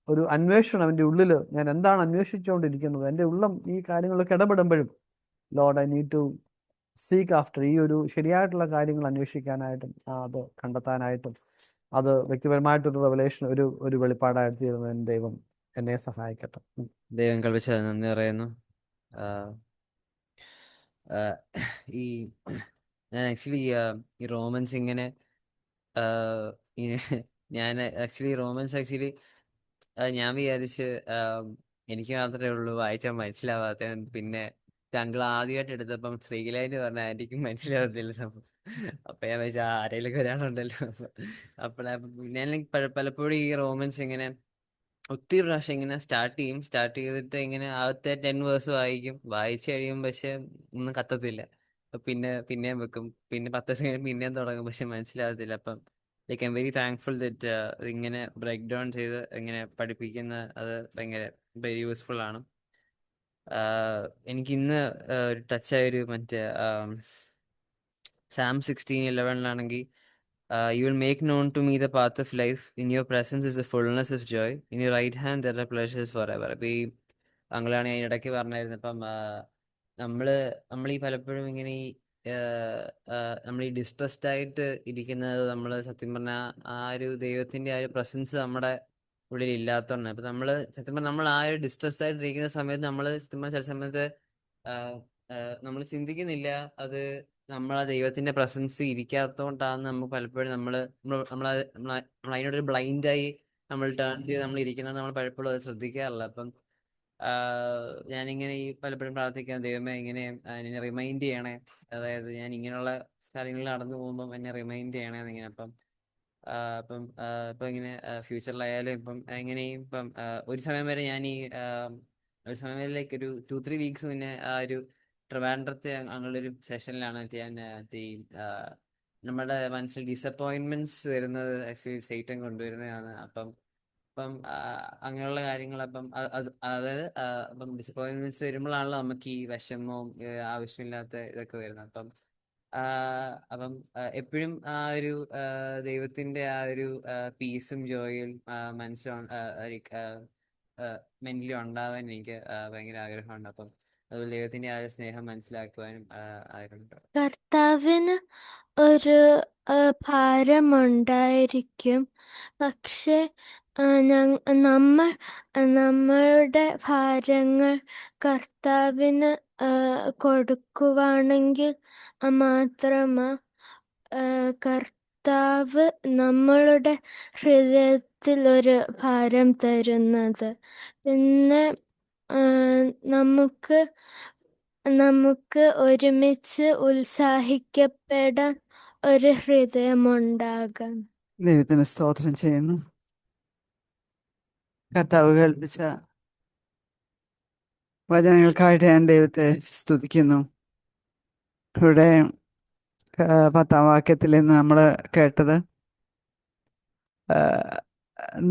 B: ഒരു അന്വേഷണം എൻ്റെ ഉള്ളിൽ, ഞാൻ എന്താണ് അന്വേഷിച്ചുകൊണ്ടിരിക്കുന്നത്, എൻ്റെ ഉള്ളം ഈ കാര്യങ്ങളൊക്കെ ഇടപെടുമ്പോഴും Lord I need to seek after ഈ ശരിയായിട്ടുള്ള കാര്യങ്ങൾ അന്വേഷിക്കാനായിട്ടും അത് കണ്ടെത്താനായിട്ടും അത് വ്യക്തിപരമായിട്ടൊരു റെവലേഷൻ, ഒരു വെളിപ്പാടായിട്ട് തീരുന്നതിന് ദൈവം എന്നെ സഹായിക്കട്ടെ.
C: ദൈവം കൽപ്പിച്ചത് നന്ദി പറയുന്നു. ഈ ഞാൻ ആക്ച്വലി ഈ റോമൻസ് ഇങ്ങനെ ഞാൻ ആക്ച്വലി ഞാൻ വിചാരിച്ച് എനിക്ക് മാത്രമേ ഉള്ളൂ വായിച്ചാൽ മനസ്സിലാവാത്ത. പിന്നെ താങ്കൾ ആദ്യമായിട്ട് എടുത്തപ്പം ശ്രീകലായിട്ട് പറഞ്ഞ ആന്റിക്കും മനസ്സിലാവത്തില്ല. അപ്പൊ ഞാൻ വെച്ചാൽ ആരെങ്കിലും ഒരാളുണ്ടല്ലോ. ഞാൻ പലപ്പോഴും ഈ റോമൻസ് ഇങ്ങനെ ഒത്തിരി പ്രാവശ്യം ഇങ്ങനെ സ്റ്റാർട്ട് ചെയ്തിട്ട് ഇങ്ങനെ ആദ്യത്തെ 10 വേഴ്സ് വായിച്ചു കഴിയും, പക്ഷെ ഒന്നും കത്തത്തില്ല. പിന്നെയും വെക്കും, പിന്നെ 10 ദിവസം കഴിഞ്ഞ് പിന്നെയും തുടങ്ങും, പക്ഷെ മനസ്സിലാകത്തില്ല. അപ്പം I am very thankful that ഇങ്ങനെ ബ്രേക്ക് ഡൗൺ ചെയ്ത് ഇങ്ങനെ പഠിപ്പിക്കുന്ന അത് ഭയങ്കര വെരി യൂസ്ഫുൾ ആണ്. എനിക്ക് ഇന്ന് ഒരു ടച്ചായൊരു മറ്റേ Psalm 16:11 you will make known to me the path of life. In your presence is the fullness of joy. In your right hand there are pleasures forever. അപ്പൊ ഈ താങ്കളാണ് ഞാൻ ഇടയ്ക്ക് പറഞ്ഞായിരുന്നു. അപ്പം നമ്മൾ ഈ പലപ്പോഴും ഇങ്ങനെ നമ്മൾ ഈ ഡിസ്ട്രസ്ഡ് ആയിട്ട് ഇരിക്കുന്നത് നമ്മൾ സത്യം പറഞ്ഞാൽ ആ ഒരു ദൈവത്തിന്റെ ആ ഒരു പ്രസൻസ് നമ്മുടെ ഉള്ളിൽ ഇല്ലാത്തതുകൊണ്ടാണ്. അപ്പൊ സത്യം പറഞ്ഞാൽ നമ്മൾ ആ ഒരു ഡിസ്ട്രസ്ഡ് ആയിട്ട് ഇരിക്കുന്ന സമയത്ത് നമ്മൾ സത്യം പറഞ്ഞാൽ ചില സമയത്ത് നമ്മൾ ചിന്തിക്കുന്നില്ല അത് നമ്മളെ ദൈവത്തിന്റെ പ്രസൻസ് ഇരിക്കാത്തതുകൊണ്ടാണ് നമുക്ക് പലപ്പോഴും നമ്മൾ അതിനോടൊരു ബ്ലൈൻഡായി നമ്മൾ ടേൺ ചെയ്ത് നമ്മൾ ഇരിക്കുന്നത് നമ്മൾ പലപ്പോഴും അത് ശ്രദ്ധിക്കാറില്ല. അപ്പം ഞാനിങ്ങനെ ഈ പലപ്പോഴും പ്രാർത്ഥിക്കാൻ, ദൈവമേ ഇങ്ങനെ എന്നെ റിമൈൻഡ് ചെയ്യണേ, അതായത് ഞാൻ ഇങ്ങനെയുള്ള കാര്യങ്ങളിൽ നടന്നു പോകുമ്പം എന്നെ റിമൈൻഡ് ചെയ്യണേ എന്നിങ്ങനെ. ഇപ്പം ഇങ്ങനെ ഫ്യൂച്ചറിലായാലും ഇപ്പം എങ്ങനെയും ഇപ്പം ഒരു സമയം വരെ ഞാൻ ഒരു സമയം വരെ ലൈക്ക് ഒരു 2-3 വീക്സ് മുന്നേ ഒരു ട്രിവാൻഡ്രത്തെ അങ്ങനെയുള്ളൊരു സെഷനിലാണ് ഞാൻ ഈ നമ്മുടെ മനസ്സിൽ ഡിസപ്പോയിന്റ്മെന്റ്സ് വരുന്നത് ആക്ച്വലി സൈറ്റൻ കൊണ്ടുവരുന്നതാണ്. അപ്പം അപ്പം അങ്ങനെയുള്ള കാര്യങ്ങൾ അതായത് അപ്പം ഡിസപ്പോയിന്റ്മെന്റ്സ് വരുമ്പോഴാണല്ലോ നമുക്ക് ഈ വിഷമവും ആവശ്യമില്ലാത്ത ഇതൊക്കെ വരുന്നത്. എപ്പോഴും ആ ഒരു ദൈവത്തിന്റെ ആ ഒരു പീസും ജോയും മനസ്സിലും മെന്റലി ഉണ്ടാവാൻ എനിക്ക് ഭയങ്കര ആഗ്രഹമുണ്ട്. അപ്പം അതുപോലെ ദൈവത്തിന്റെ ആ ഒരു സ്നേഹം മനസ്സിലാക്കുവാനും ആഗ്രഹമുണ്ട്.
D: കർത്താവിന് ഒരു ഭാരമുണ്ടായിരിക്കും, പക്ഷെ നമ്മളുടെ ഭാരങ്ങൾ കർത്താവിന് കൊടുക്കുവാണെങ്കിൽ മാത്രമാ കർത്താവ് നമ്മളുടെ ഹൃദയത്തിൽ ഒരു ഭാരം തരുന്നത്. പിന്നെ നമുക്ക് ഒരുമിച്ച് ഉത്സാഹിക്കപ്പെടാൻ ഒരു ഹൃദയമുണ്ടാകണം.
E: ദൈവത്തിന് സ്തോത്രം ചെയ്യുന്നു. കർത്താവ് കേൾപ്പിച്ച വചനങ്ങൾക്കായിട്ട് ഞാൻ ദൈവത്തെ സ്തുതിക്കുന്നു. ഇവിടെ 10-ാം വാക്യത്തിൽ നിന്ന് നമ്മൾ കേട്ടത്,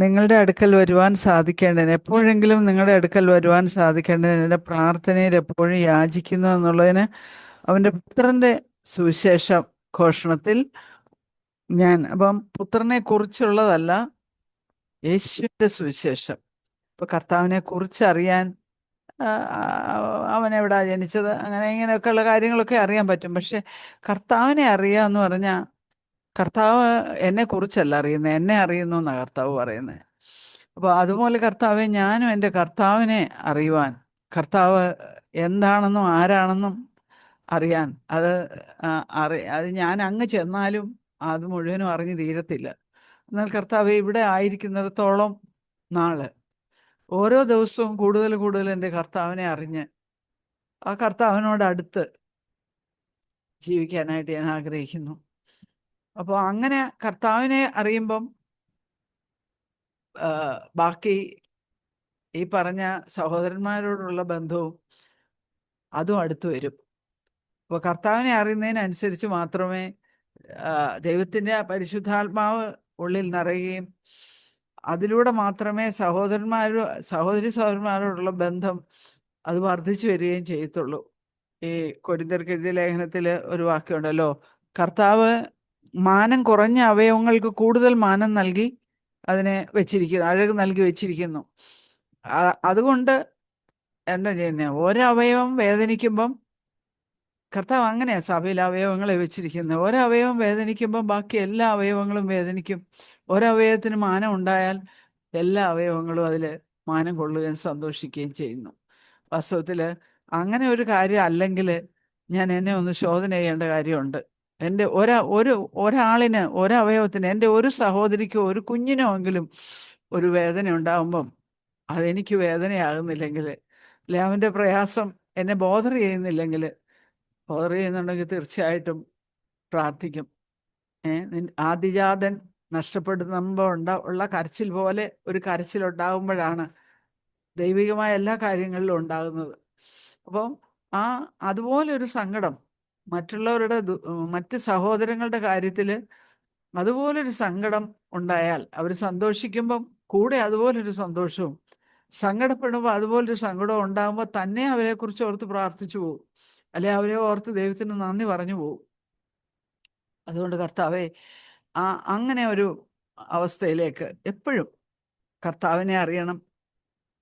E: നിങ്ങളുടെ അടുക്കൽ വരുവാൻ സാധിക്കേണ്ടതിന്, എപ്പോഴെങ്കിലും നിങ്ങളുടെ അടുക്കൽ വരുവാൻ സാധിക്കേണ്ടതിന് എൻ്റെ പ്രാർത്ഥനയിൽ എപ്പോഴും യാചിക്കുന്നു എന്നുള്ളതിന് അവൻ്റെ പുത്രൻ്റെ സുവിശേഷ ഘോഷണത്തിൽ അപ്പം പുത്രനെ കുറിച്ചുള്ളതല്ല, യേശുവിൻ്റെ സുവിശേഷം. ഇപ്പൊ കർത്താവിനെ കുറിച്ച് അറിയാൻ അവൻ എവിടാ ജനിച്ചത്, അങ്ങനെ ഇങ്ങനെയൊക്കെയുള്ള കാര്യങ്ങളൊക്കെ അറിയാൻ പറ്റും. പക്ഷെ കർത്താവിനെ അറിയുക എന്ന് പറഞ്ഞാൽ, കർത്താവ് എന്നെ കുറിച്ചല്ല അറിയുന്നത്, എന്നെ അറിയുന്നു എന്നാണ് കർത്താവ് പറയുന്നത്. അപ്പോൾ അതുപോലെ കർത്താവെ, ഞാനും എൻ്റെ കർത്താവിനെ അറിയുവാൻ, കർത്താവ് എന്താണെന്നും ആരാണെന്നും അറിയാൻ, അത് ഞാൻ അങ്ങ് ചെന്നാലും അത് മുഴുവനും അറിഞ്ഞു തീരത്തില്ല. എന്നാൽ കർത്താവ് ഇവിടെ ആയിരിക്കുന്നിടത്തോളം നാള് ഓരോ ദിവസവും കൂടുതൽ കൂടുതൽ എൻ്റെ കർത്താവിനെ അറിഞ്ഞ് ആ കർത്താവിനോട് അടുത്ത് ജീവിക്കാനായിട്ട് ഞാൻ ആഗ്രഹിക്കുന്നു. അപ്പോൾ അങ്ങനെ കർത്താവിനെ അറിയുമ്പം ബാക്കി ഈ പറഞ്ഞ സഹോദരന്മാരോടുള്ള ബന്ധവും അതും അടുത്ത് വരും. അപ്പോൾ കർത്താവിനെ അറിയുന്നതിനനുസരിച്ച് മാത്രമേ ദൈവത്തിൻ്റെ പരിശുദ്ധാത്മാവ് ഉള്ളിൽ നിറയുകയും അതിലൂടെ മാത്രമേ സഹോദരി സഹോദരന്മാരോടുള്ള ബന്ധം അത് വർദ്ധിച്ചു വരികയും ചെയ്യത്തുള്ളൂ. ഈ കൊരിന്ത്യർക്ക് എഴുതിയ ലേഖനത്തിൽ ഒരു വാക്യമുണ്ടല്ലോ, കർത്താവ് മാനം കുറഞ്ഞ അവയവങ്ങൾക്ക് കൂടുതൽ മാനം നൽകി അതിനെ വെച്ചിരിക്കുന്നു, അഴക് നൽകി വെച്ചിരിക്കുന്നു. അതുകൊണ്ട് എന്താ ചെയ്യുന്നത്, ഒരവയവം വേദനിക്കുമ്പം, കർത്താവ് അങ്ങനെയാണ് സഭയിൽ അവയവങ്ങളെ വെച്ചിരിക്കുന്നത്, ഒരവയവം വേദനിക്കുമ്പം ബാക്കി എല്ലാ അവയവങ്ങളും വേദനിക്കും. ഒരവയവത്തിന് മാനം ഉണ്ടായാൽ എല്ലാ അവയവങ്ങളും അതിൽ മാനം കൊള്ളുകയും സന്തോഷിക്കുകയും ചെയ്യുന്നു. വാസ്തവത്തിൽ അങ്ങനെ ഒരു കാര്യം അല്ലെങ്കിൽ ഞാൻ എന്നെ ഒന്ന് ശോധന ചെയ്യേണ്ട കാര്യമുണ്ട്. എൻ്റെ ഒരാളിന്, ഒരവയവത്തിന്, എൻ്റെ ഒരു സഹോദരിക്കോ ഒരു കുഞ്ഞിനോ എങ്കിലും ഒരു വേദന ഉണ്ടാകുമ്പം അതെനിക്ക് വേദനയാകുന്നില്ലെങ്കിൽ, അല്ലെ അവൻ്റെ പ്രയാസം എന്നെ ബോധർ ചെയ്യുന്നില്ലെങ്കിൽ, ബോധർ ചെയ്യുന്നുണ്ടെങ്കിൽ തീർച്ചയായിട്ടും പ്രാർത്ഥിക്കും. ആദിജാതൻ നഷ്ടപ്പെടുമ്പോൾ ഉള്ള കരച്ചിൽ പോലെ ഒരു കരച്ചിലുണ്ടാകുമ്പോഴാണ് ദൈവികമായ എല്ലാ കാര്യങ്ങളിലും ഉണ്ടാകുന്നത്. അപ്പം അതുപോലൊരു സങ്കടം മറ്റുള്ളവരുടെ മറ്റ് സഹോദരങ്ങളുടെ കാര്യത്തിൽ അതുപോലൊരു സങ്കടം ഉണ്ടായാൽ, അവർ സന്തോഷിക്കുമ്പം കൂടെ അതുപോലൊരു സന്തോഷവും, സങ്കടപ്പെടുമ്പോൾ അതുപോലൊരു സങ്കടവും ഉണ്ടാകുമ്പോൾ തന്നെ അവരെക്കുറിച്ച് ഓർത്ത് പ്രാർത്ഥിച്ചു പോകും, അല്ലെ അവരെ ഓർത്ത് ദൈവത്തിന് നന്ദി പറഞ്ഞു പോകും. അതുകൊണ്ട് കർത്താവെ, അങ്ങനെ ഒരു അവസ്ഥയിലേക്ക് എപ്പോഴും കർത്താവിനെ അറിയണം.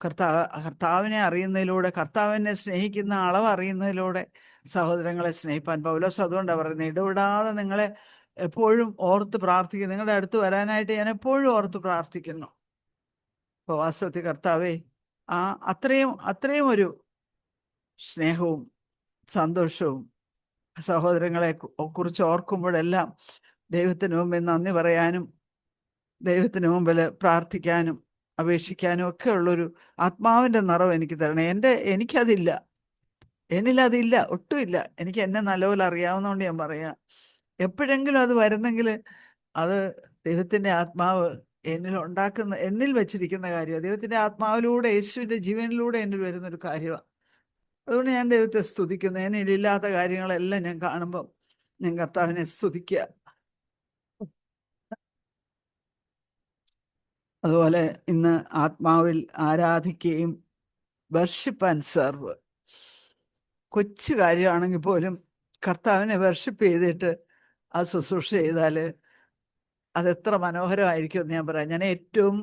E: കർത്താവിനെ അറിയുന്നതിലൂടെ, കർത്താവിനെ സ്നേഹിക്കുന്ന അളവ് അറിയുന്നതിലൂടെ സഹോദരങ്ങളെ സ്നേഹിപ്പാൻ പൗലോസ് അതുകൊണ്ടാണ് പറയുന്നത്, ഇടപെടാതെ നിങ്ങളെ എപ്പോഴും ഓർത്ത് പ്രാർത്ഥിക്കുന്നു, നിങ്ങളുടെ അടുത്ത് വരാനായിട്ട് ഞാൻ എപ്പോഴും ഓർത്ത് പ്രാർത്ഥിക്കുന്നു. അപ്പോൾ വാസ്തവത്തിൽ കർത്താവെ, അത്രയും ഒരു സ്നേഹവും സന്തോഷവും സഹോദരങ്ങളെ കുറിച്ച് ഓർക്കുമ്പോഴെല്ലാം ദൈവത്തിന് മുമ്പിൽ നന്ദി പറയാനും ദൈവത്തിന് മുമ്പിൽ പ്രാർത്ഥിക്കാനും അപേക്ഷിക്കാനും ഒക്കെ ഉള്ളൊരു ആത്മാവിൻ്റെ നിറവ് എനിക്ക് തരണേ. എനിക്കതില്ല, എന്നിലതില്ല, ഒട്ടുമില്ല. എനിക്ക് എന്നെ നല്ലപോലെ അറിയാവുന്നതുകൊണ്ട് ഞാൻ പറയാം, എപ്പോഴെങ്കിലും അത് വരുന്നെങ്കിൽ അത് ദൈവത്തിൻ്റെ ആത്മാവ് എന്നിൽ വെച്ചിരിക്കുന്ന കാര്യമാണ്. ദൈവത്തിൻ്റെ ആത്മാവിലൂടെ, യേശുവിൻ്റെ ജീവനിലൂടെ എന്നിൽ വരുന്നൊരു കാര്യമാണ്. അതുകൊണ്ട് ഞാൻ ദൈവത്തെ സ്തുതിക്കുന്നു. എന്നിലില്ലാത്ത കാര്യങ്ങളെല്ലാം ഞാൻ കാണുമ്പം ഞാൻ കർത്താവിനെ സ്തുതിക്കുക. അതുപോലെ ഇന്ന് ആത്മാവിൽ ആരാധിക്കുകയും വർഷിപ്പ് ആൻഡ് സെർവ്, കൊച്ചു കാര്യമാണെങ്കിൽ പോലും കർത്താവിനെ വർഷിപ്പ് ചെയ്തിട്ട് ആ ശുശ്രൂഷ ചെയ്താൽ അതെത്ര മനോഹരമായിരിക്കും എന്ന് ഞാൻ പറയാം. ഞാൻ ഏറ്റവും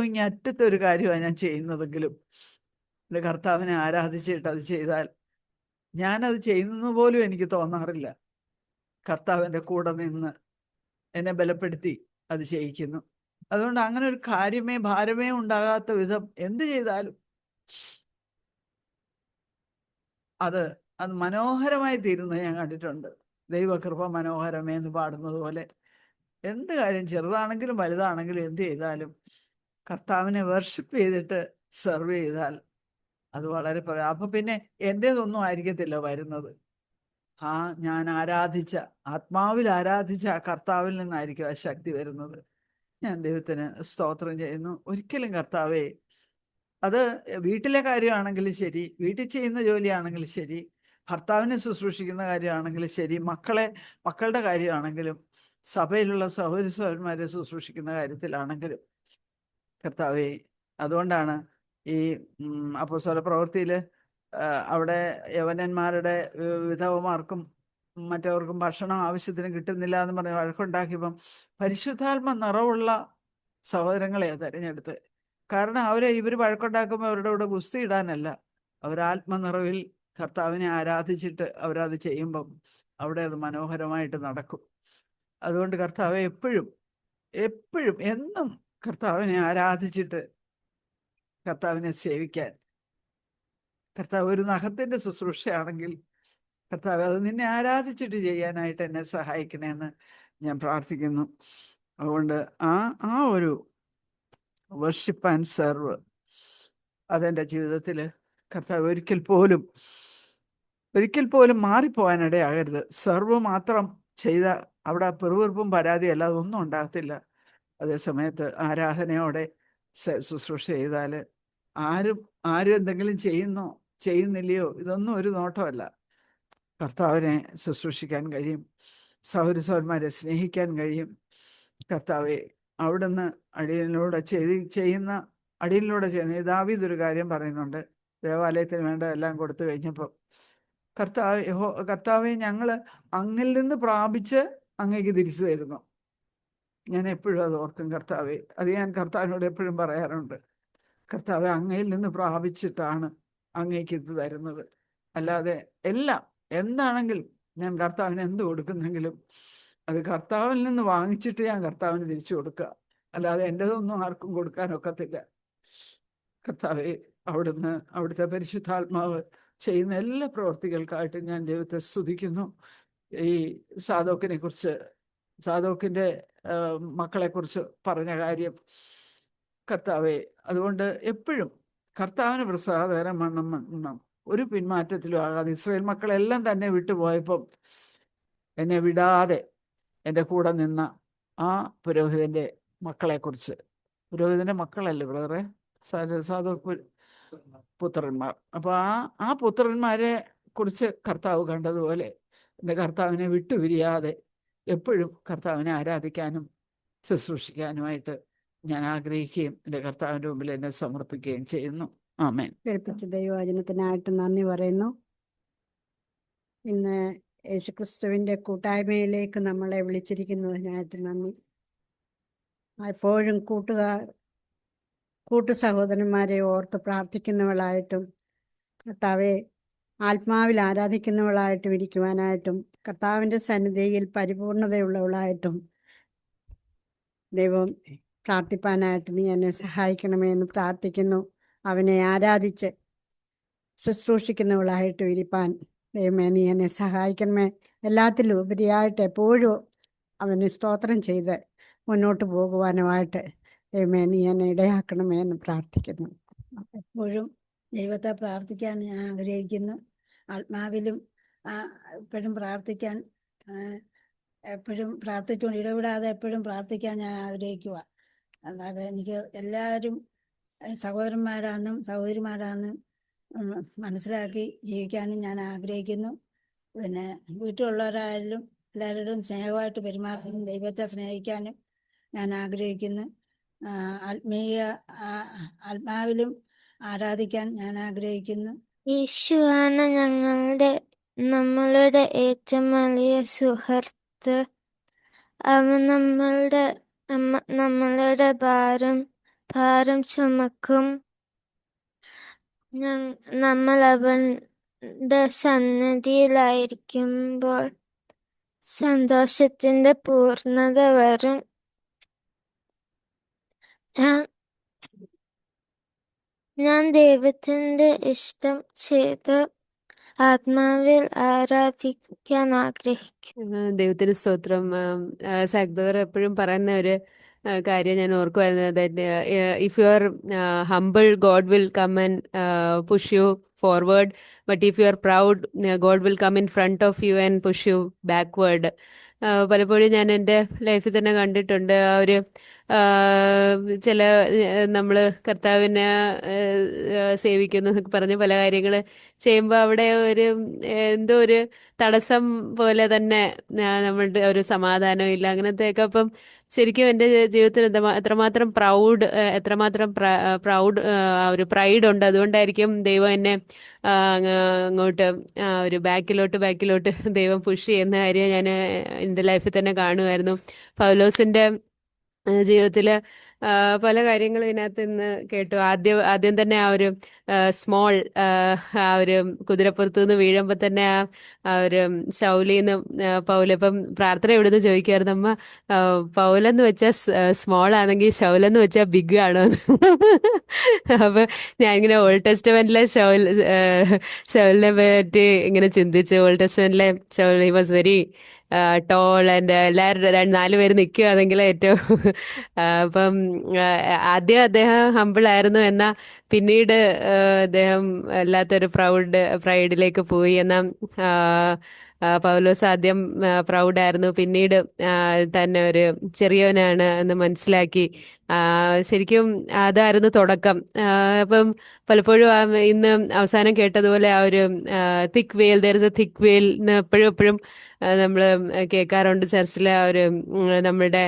E: ഇങ്ങ് അറ്റത്തെ ഒരു കാര്യമാണ് ഞാൻ ചെയ്യുന്നതെങ്കിലും എൻ്റെ കർത്താവിനെ ആരാധിച്ചിട്ട് അത് ചെയ്താൽ ഞാനത് ചെയ്യുന്നത് പോലും എനിക്ക് തോന്നാറില്ല. കർത്താവിൻ്റെ കൂടെ നിന്ന് എന്നെ ബലപ്പെടുത്തി അത് ചെയ്യിക്കുന്നു. അതുകൊണ്ട് അങ്ങനെ ഒരു ഭാരമേ ഉണ്ടാകാത്ത വിധം എന്ത് ചെയ്താലും അത് മനോഹരമായി തീരുന്നത് ഞാൻ കണ്ടിട്ടുണ്ട്. ദൈവകൃപ മനോഹരമേ എന്ന് പാടുന്നത് പോലെ എന്ത് കാര്യം, ചെറുതാണെങ്കിലും വലുതാണെങ്കിലും എന്ത് ചെയ്താലും കർത്താവിനെ വർഷിപ്പ് ചെയ്തിട്ട് സെർവ് ചെയ്താൽ അത് വളരെ അപ്പൊ പിന്നെ എൻ്റേതൊന്നും ആയിരിക്കത്തില്ല വരുന്നത്. ഞാൻ ആത്മാവിൽ ആരാധിച്ച ആ കർത്താവിൽ നിന്നായിരിക്കും ആ ശക്തി വരുന്നത്. ഞാൻ ദൈവത്തിന് സ്തോത്രം ചെയ്യുന്നു. ഒരിക്കലും കർത്താവേ, അത് വീട്ടിലെ കാര്യമാണെങ്കിലും ശരി, വീട്ടിൽ ചെയ്യുന്ന ജോലിയാണെങ്കിലും ശരി, ഭർത്താവിനെ ശുശ്രൂഷിക്കുന്ന കാര്യമാണെങ്കിലും ശരി, മക്കളുടെ കാര്യമാണെങ്കിലും, സഭയിലുള്ള സഹോദരന്മാരെ ശുശ്രൂഷിക്കുന്ന കാര്യത്തിലാണെങ്കിലും കർത്താവേ, അതുകൊണ്ടാണ് ഈ അപ്പോസ്തല പ്രവൃത്തിയിൽ അവിടെ യവനന്മാരുടെ വിധവമാർക്കും മറ്റവർക്കും ഭക്ഷണം ആവശ്യത്തിന് കിട്ടുന്നില്ല എന്ന് പറഞ്ഞ് വഴക്കുണ്ടാക്കിയപ്പം പരിശുദ്ധാത്മ നിറവുള്ള സഹോദരങ്ങളെയാണ് തിരഞ്ഞെടുത്ത്. കാരണം ഇവർ വഴക്കുണ്ടാക്കുമ്പോൾ അവരുടെ കൂടെ ഗുസ്തി ഇടാനല്ല, അവരാത്മനിറവിൽ കർത്താവിനെ ആരാധിച്ചിട്ട് അവരത് ചെയ്യുമ്പം അവിടെ അത് മനോഹരമായിട്ട് നടക്കും. അതുകൊണ്ട് കർത്താവെ എപ്പോഴും എന്നും കർത്താവിനെ ആരാധിച്ചിട്ട് കർത്താവിനെ സേവിക്കാൻ, കർത്താവ് ഒരു നഖത്തിൻ്റെ ശുശ്രൂഷയാണെങ്കിൽ കർത്താവ് അത് നിന്നെ ആരാധിച്ചിട്ട് ചെയ്യാനായിട്ട് എന്നെ സഹായിക്കണമെന്ന് ഞാൻ പ്രാർത്ഥിക്കുന്നു. അതുകൊണ്ട് ആ ഒരു വർഷിപ്പ് ആൻഡ് സെർവ് അതെൻ്റെ ജീവിതത്തിൽ കർത്താവ് ഒരിക്കൽ പോലും മാറിപ്പോകാനിടയാകരുത്. സെർവ് മാത്രം ചെയ്ത അവിടെ പെറുവെറുപ്പും പരാതിയും അല്ലാതെ ഒന്നും ഉണ്ടാകത്തില്ല. അതേസമയത്ത് ആരാധനയോടെ ശുശ്രൂഷ ചെയ്താൽ ആരും എന്തെങ്കിലും ചെയ്യുന്നില്ലയോ ഇതൊന്നും ഒരു നോട്ടമല്ല. കർത്താവിനെ ശുശ്രൂഷിക്കാൻ കഴിയും, സഹോദരന്മാരെ സ്നേഹിക്കാൻ കഴിയും. കർത്താവെ, അവിടുന്ന് അടിയനിലൂടെ ചെയ്യുന്ന ദാവീദ് ഒരു കാര്യം പറയുന്നുണ്ട്. ദേവാലയത്തിന് വേണ്ട എല്ലാം കൊടുത്തു കഴിഞ്ഞപ്പോൾ കർത്താവെ, ഞങ്ങൾ അങ്ങിൽ നിന്ന് പ്രാപിച്ച് അങ്ങേക്ക് തിരിച്ചു തരുന്നു. ഞാൻ എപ്പോഴും അത് ഓർക്കും കർത്താവെ. അത് ഞാൻ കർത്താവിനോട് എപ്പോഴും പറയാറുണ്ട്. കർത്താവെ, അങ്ങയിൽ നിന്ന് പ്രാപിച്ചിട്ടാണ് അങ്ങേക്ക് ഇത് തരുന്നത്. അല്ലാതെ എന്താണെങ്കിലും ഞാൻ കർത്താവിന് എന്ത് കൊടുക്കുന്നെങ്കിലും അത് കർത്താവിൽ നിന്ന് വാങ്ങിച്ചിട്ട് ഞാൻ കർത്താവിന് തിരിച്ചു കൊടുക്കുക. അല്ലാതെ എൻ്റെതൊന്നും ആർക്കും കൊടുക്കാനൊക്കത്തില്ല. കർത്താവെ, അവിടുത്തെ പരിശുദ്ധാത്മാവ് ചെയ്യുന്ന എല്ലാ പ്രവർത്തികൾക്കായിട്ട് ഞാൻ ദൈവത്തെ സ്തുതിക്കുന്നു. ഈ സാദോക്കിൻ്റെ മക്കളെക്കുറിച്ച് പറഞ്ഞ കാര്യം കർത്താവെ, അതുകൊണ്ട് എപ്പോഴും കർത്താവിന് പ്രസാദകരമാണ്. ഒരു പിന്മാറ്റത്തിലും ആകാതെ ഇസ്രായേൽ മക്കളെല്ലാം തന്നെ വിട്ടുപോയപ്പം എന്നെ വിടാതെ എൻ്റെ കൂടെ നിന്ന ആ പുരോഹിതൻ്റെ മക്കളെക്കുറിച്ച്, പുരോഹിതൻ്റെ മക്കളല്ലേ ബ്രദറെ, സാധോക്ക് പുത്രന്മാർ, അപ്പോൾ ആ പുത്രന്മാരെ കുറിച്ച് കർത്താവ് കണ്ടതുപോലെ എൻ്റെ കർത്താവിനെ വിട്ടുപിരിയാതെ എപ്പോഴും കർത്താവിനെ ആരാധിക്കാനും ശുശ്രൂഷിക്കാനുമായിട്ട് ഞാൻ ആഗ്രഹിക്കുകയും എൻ്റെ കർത്താവിൻ്റെ മുമ്പിൽ എന്നെ സമർപ്പിക്കുകയും ചെയ്യുന്നു. ആമേൻ.
F: കേൾപ്പിച്ച ദൈവവചനത്തിനായിട്ട് നന്ദി പറയുന്നു. ഇന്ന് യേശുക്രിസ്തുവിൻ്റെ കൂട്ടായ്മയിലേക്ക് നമ്മളെ വിളിച്ചിരിക്കുന്നതിനായിട്ട് നന്ദി. എപ്പോഴും കൂട്ടു സഹോദരന്മാരെ ഓർത്ത് പ്രാർത്ഥിക്കുന്നവളായിട്ടും കർത്താവെ ആത്മാവിൽ ആരാധിക്കുന്നവളായിട്ടും ഇരിക്കുവാനായിട്ടും കർത്താവിൻ്റെ സന്നിധിയിൽ പരിപൂർണതയുള്ളവളായിട്ടും ദൈവം പ്രാർത്ഥിപ്പാനായിട്ട് നീ എന്നെ സഹായിക്കണമേ എന്ന് പ്രാർത്ഥിക്കുന്നു. അവനെ ആരാധിച്ച് ശുശ്രൂഷിക്കുന്നവളായിട്ടും ഇരിപ്പാൻ ദൈവമേ നീ എന്നെ സഹായിക്കണമേ. എല്ലാത്തിലും ഉപരിയായിട്ട് എപ്പോഴും അവന് സ്തോത്രം ചെയ്ത് മുന്നോട്ട് പോകുവാനുമായിട്ട് ദൈവമേ നീ എന്നെ ഇടയാക്കണമേ എന്ന് പ്രാർത്ഥിക്കുന്നു.
G: എപ്പോഴും ദൈവത്തെ പ്രാർത്ഥിക്കാൻ ഞാൻ ആഗ്രഹിക്കുന്നു. ആത്മാവിലും ആ, എപ്പോഴും പ്രാർത്ഥിക്കാൻ, എപ്പോഴും പ്രാർത്ഥിച്ചുകൊണ്ട് ഇടപെടാതെ എപ്പോഴും പ്രാർത്ഥിക്കാൻ ഞാൻ ആഗ്രഹിക്കുക. അല്ലാതെ എനിക്ക് എല്ലാവരും സഹോദരന്മാരാണെന്നും സഹോദരിമാരാണെന്നും മനസ്സിലാക്കി ജീവിക്കാനും ഞാൻ ആഗ്രഹിക്കുന്നു. പിന്നെ വീട്ടിലുള്ളവരായാലും എല്ലാവരോടും സ്നേഹമായിട്ട് പെരുമാറാനും ദൈവത്തെ സ്നേഹിക്കാനും ഞാൻ ആഗ്രഹിക്കുന്നു. ആത്മാവിലും ആരാധിക്കാൻ ഞാൻ ആഗ്രഹിക്കുന്നു.
D: യേശുവാണ് നമ്മളുടെ ഏറ്റവും വലിയ സുഹൃത്ത്. അവൻ നമ്മളുടെ ഭാരം ചുമക്കും. നമ്മൾ അവന്റെ സന്നിധിയിലായിരിക്കുമ്പോൾ സന്തോഷത്തിന്റെ പൂർണ്ണത വരും. ഞാൻ ദൈവത്തിന്റെ ഇഷ്ടം ചെയ്ത് ആത്മാവിൽ ആരാധിക്കാൻ ആഗ്രഹിക്കും.
H: ദൈവത്തിന് സ്തോത്രം. സാക് ബ്രദർ എപ്പോഴും പറയുന്ന ഒരു കാര്യം ഞാൻ ഓർക്കുമായിരുന്നു. If you are humble, God will come and push you forward. But if you are proud, God will come in front of you and push you backward. പലപ്പോഴും ഞാൻ എൻ്റെ ലൈഫിൽ തന്നെ കണ്ടിട്ടുണ്ട്. ആ ഒരു ചില നമ്മൾ കർത്താവിനെ സേവിക്കുന്നു എന്നൊക്കെ പറഞ്ഞ് പല കാര്യങ്ങൾ ചെയ്യുമ്പോൾ അവിടെ ഒരു എന്തോ ഒരു തടസ്സം പോലെ തന്നെ നമ്മളുടെ ഒരു സമാധാനം ഇല്ല, അങ്ങനത്തെയൊക്കെ. അപ്പം ശരിക്കും എൻ്റെ ജീവിതത്തിൽ എത്രമാത്രം പ്രൗഡ് ഒരു പ്രൈഡ് ഉണ്ട്. അതുകൊണ്ടായിരിക്കും ദൈവം എന്നെ അങ്ങോട്ട് ഒരു ബാക്കിലോട്ട് ദൈവം പുഷ് ചെയ്യുന്ന കാര്യം ഞാൻ എൻ്റെ ലൈഫിൽ തന്നെ കാണുമായിരുന്നു. പൗലോസിൻ്റെ ജീവിതത്തിൽ പല കാര്യങ്ങളും ഇതിനകത്ത് ഇന്ന് കേട്ടു. ആദ്യം തന്നെ ആ ഒരു സ്മോൾ ആ ഒരു കുതിരപ്പുറത്തു നിന്ന് വീഴുമ്പോൾ തന്നെ ആ ഒരു ശൗലിന്ന് പൗലിപ്പം പ്രാർത്ഥന എവിടുന്ന് ചോദിക്കുമായിരുന്നു, അമ്മ പൗലെന്ന് വെച്ചാൽ സ്മോൾ ആണെങ്കിൽ ശൗലെന്ന് വെച്ചാൽ ബിഗ് ആണോ? അപ്പൊ ഞാനിങ്ങനെ ഓൾഡ് ടെസ്റ്റമെന്റിലെ ശൗലിനെ പറ്റി ഇങ്ങനെ ചിന്തിച്ചു. ഓൾഡ് ടെസ്റ്റമെന്റിലെ Saul he was very tall and എല്ലാവരും 4 പേര് നിൽക്കുകയാണെങ്കിൽ ഏറ്റവും അപ്പം ആദ്യം അദ്ദേഹം ഹമ്പിളായിരുന്നു. എന്നാൽ പിന്നീട് അദ്ദേഹം വല്ലാത്തൊരു പ്രൈഡിലേക്ക് പോയി. എന്നാൽ പൗലോസ് ആദ്യം പ്രൗഡായിരുന്നു, പിന്നീട് തന്നെ ഒരു ചെറിയവനാണ് എന്ന് മനസ്സിലാക്കി. ശരിക്കും അതായിരുന്നു തുടക്കം. അപ്പം പലപ്പോഴും ഇന്ന് അവസാനം കേട്ടതുപോലെ ആ ഒരു തിക്ക് വെയിൽ, ദർ ഇസ് എ തിക്ക് വെയിൽ എന്ന് എപ്പോഴും നമ്മൾ കേൾക്കാറുണ്ട് ചർച്ചിലെ. ആ ഒരു നമ്മളുടെ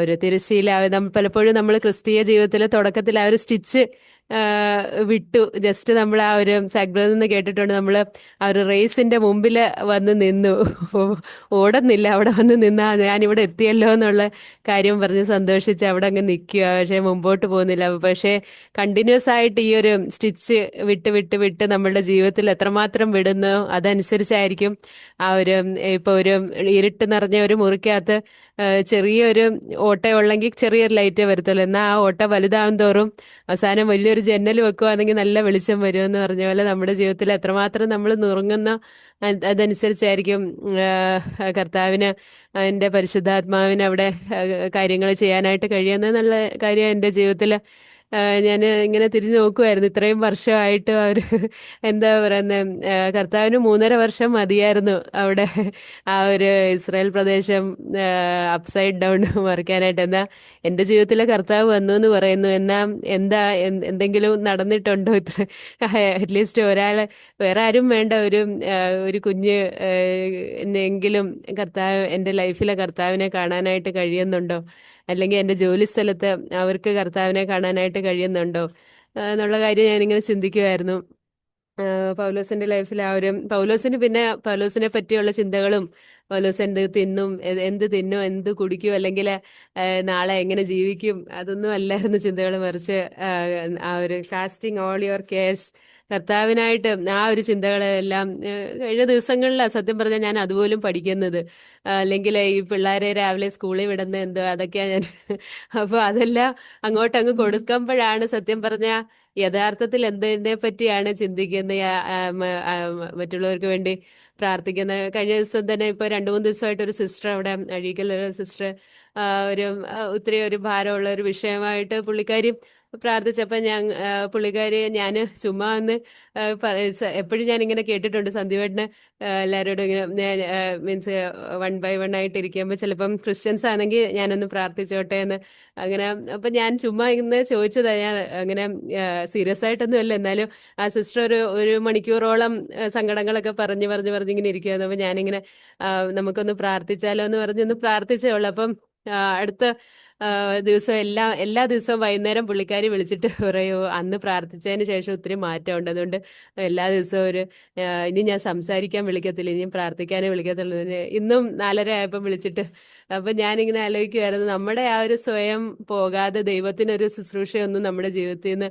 H: ഒരു തിരശ്ശീല പലപ്പോഴും നമ്മൾ ക്രിസ്തീയ ജീവിതത്തിൽ തുടക്കത്തിൽ ആ ഒരു സ്റ്റിച്ച് വിട്ടു. ജസ്റ്റ് നമ്മൾ ആ ഒരു സാക്ബ്രയിൽ നിന്ന് കേട്ടിട്ടുണ്ട്, നമ്മൾ ആ ഒരു റേസിന്റെ മുമ്പിൽ വന്ന് നിന്നു, ഓടുന്നില്ല, അവിടെ വന്ന് നിന്നാ ഞാനിവിടെ എത്തിയല്ലോ എന്നുള്ള കാര്യം പറഞ്ഞ് സന്തോഷിച്ച് അവിടെ അങ്ങ് നിൽക്കുക. പക്ഷെ മുമ്പോട്ട് പോകുന്നില്ല. പക്ഷേ കണ്ടിന്യൂസ് ആയിട്ട് ഈ ഒരു സ്റ്റിച്ച് വിട്ട് നമ്മളുടെ ജീവിതത്തിൽ എത്രമാത്രം വിടുന്നു അതനുസരിച്ചായിരിക്കും ആ ഒരു ഇപ്പോൾ ഒരു ഇരുട്ട് നിറഞ്ഞ ഒരു മുറിക്കകത്ത് ചെറിയൊരു ഓട്ടയുള്ളെങ്കിൽ ചെറിയൊരു ലൈറ്റേ വരത്തുള്ളൂ. എന്നാൽ ആ ഓട്ട വലുതാവും തോറും അവസാനം വലിയൊരു ജനൽ വെക്കുകയാണെങ്കിൽ നല്ല വെളിച്ചം വരുമെന്ന് പറഞ്ഞ പോലെ നമ്മുടെ ജീവിതത്തിൽ എത്രമാത്രം നമ്മൾ നുറുങ്ങുന്ന അതനുസരിച്ചായിരിക്കും കർത്താവിന് എൻ്റെ പരിശുദ്ധാത്മാവിന് അവിടെ കാര്യങ്ങൾ ചെയ്യാനായിട്ട് കഴിയുന്ന നല്ല കാര്യം. എൻ്റെ ജീവിതത്തിൽ ഞാൻ ഇങ്ങനെ തിരിഞ്ഞു നോക്കുമായിരുന്നു. ഇത്രയും വർഷമായിട്ട് അവർ എന്താ പറയുന്നത്, കർത്താവിന് 3.5 വർഷം മതിയായിരുന്നു അവിടെ ആ ഒരു ഇസ്രായേൽ പ്രദേശം അപ്സൈഡ് ഡൗൺ മറിക്കാനായിട്ട്. എന്നാൽ എൻ്റെ ജീവിതത്തിൽ കർത്താവ് വന്നു എന്ന് പറയുന്നു. എന്നാൽ എന്തെങ്കിലും നടന്നിട്ടുണ്ടോ? ഇത്ര അറ്റ്ലീസ്റ്റ് വേറെ ആരും വേണ്ട, ഒരു കുഞ്ഞ് എന്നെങ്കിലും എൻ്റെ ലൈഫിലെ കർത്താവിനെ കാണാനായിട്ട് കഴിയുന്നുണ്ടോ? അല്ലെങ്കിൽ എൻ്റെ ജോലി സ്ഥലത്ത് അവർക്ക് കർത്താവിനെ കാണാനായിട്ട് കഴിയുന്നുണ്ടോ എന്നുള്ള കാര്യം ഞാനിങ്ങനെ ചിന്തിക്കുമായിരുന്നു. പൗലോസിന്റെ ലൈഫിൽ പൗലോസിനെ പറ്റിയുള്ള ചിന്തകളും, പൗലോസ് എന്ത് തിന്നും, എന്ത് കുടിക്കും, അല്ലെങ്കിൽ നാളെ എങ്ങനെ ജീവിക്കും, അതൊന്നും അല്ലായിരുന്നു ചിന്തകൾ. മറിച്ച് ആ ഒരു കാസ്റ്റിംഗ് ഓൾ യുവർ കെയർസ്, കർത്താവിനായിട്ട് ആ ഒരു ചിന്തകളെല്ലാം കഴിഞ്ഞ ദിവസങ്ങളിലാണ് സത്യം പറഞ്ഞാൽ ഞാൻ അതുപോലും പഠിക്കുന്നത്. അല്ലെങ്കിൽ ഈ പിള്ളേരെ രാവിലെ സ്കൂളിൽ വിടുന്ന എന്തോ അതൊക്കെയാണ് ഞാൻ. അപ്പോൾ അതെല്ലാം അങ്ങ് കൊടുക്കുമ്പോഴാണ് സത്യം പറഞ്ഞാൽ യഥാർത്ഥത്തിൽ എന്തിനെ പറ്റിയാണ് ചിന്തിക്കുന്നത്, മറ്റുള്ളവർക്ക് വേണ്ടി പ്രാർത്ഥിക്കുന്നത്. കഴിഞ്ഞ ദിവസം തന്നെ ഇപ്പോൾ 2-3 ദിവസമായിട്ട് ഒരു സിസ്റ്റർ അവിടെ അഴീക്കലൊരു സിസ്റ്റർ ഒരു ഒത്തിരി ഒരു ഭാരമുള്ള ഒരു വിഷയമായിട്ട് പുള്ളിക്കാരി പ്രാർത്ഥിച്ചപ്പോൾ പുള്ളിക്കാരി ഞാൻ ചുമ്മാ ഒന്ന് എപ്പോഴും ഞാനിങ്ങനെ കേട്ടിട്ടുണ്ട് സന്ധ്യവേട്ടന് എല്ലാവരോടും ഇങ്ങനെ മീൻസ് 1 by 1 ആയിട്ട് ഇരിക്കുമ്പോൾ ചിലപ്പം ക്രിസ്ത്യൻസ് ആണെങ്കിൽ ഞാനൊന്ന് പ്രാർത്ഥിച്ചോട്ടെ എന്ന് അങ്ങനെ. അപ്പം ഞാൻ ചുമ്മാ ഇന്ന് ചോദിച്ചതാ, ഞാൻ അങ്ങനെ സീരിയസ് ആയിട്ടൊന്നും അല്ല, എന്നാലും ആ സിസ്റ്റർ ഒരു മണിക്കൂറോളം സങ്കടങ്ങളൊക്കെ പറഞ്ഞിങ്ങനെ ഇരിക്കുമായിരുന്നു. അപ്പം ഞാനിങ്ങനെ നമുക്കൊന്ന് പ്രാർത്ഥിച്ചാലോ എന്ന് പറഞ്ഞൊന്ന് പ്രാർത്ഥിച്ചേ ഉള്ളൂ. അപ്പം അടുത്ത ദിവസം എല്ലാ ദിവസവും വൈകുന്നേരം പുള്ളിക്കാരി വിളിച്ചിട്ട് പറയൂ, അന്ന് പ്രാർത്ഥിച്ചതിന് ശേഷം ഒത്തിരി മാറ്റമുണ്ട്, അതുകൊണ്ട് എല്ലാ ദിവസവും ഇനി ഞാൻ സംസാരിക്കാൻ വിളിക്കത്തില്ല, ഇനിയും പ്രാർത്ഥിക്കാനേ വിളിക്കത്തുള്ളൂ. ഇന്നും 4:30 ആയപ്പം വിളിച്ചിട്ട്. അപ്പം ഞാനിങ്ങനെ ആലോചിക്കുമായിരുന്നു, നമ്മുടെ ആ ഒരു സ്വയം പോകാതെ ദൈവത്തിനൊരു ശുശ്രൂഷയൊന്നും നമ്മുടെ ജീവിതത്തിൽ നിന്ന്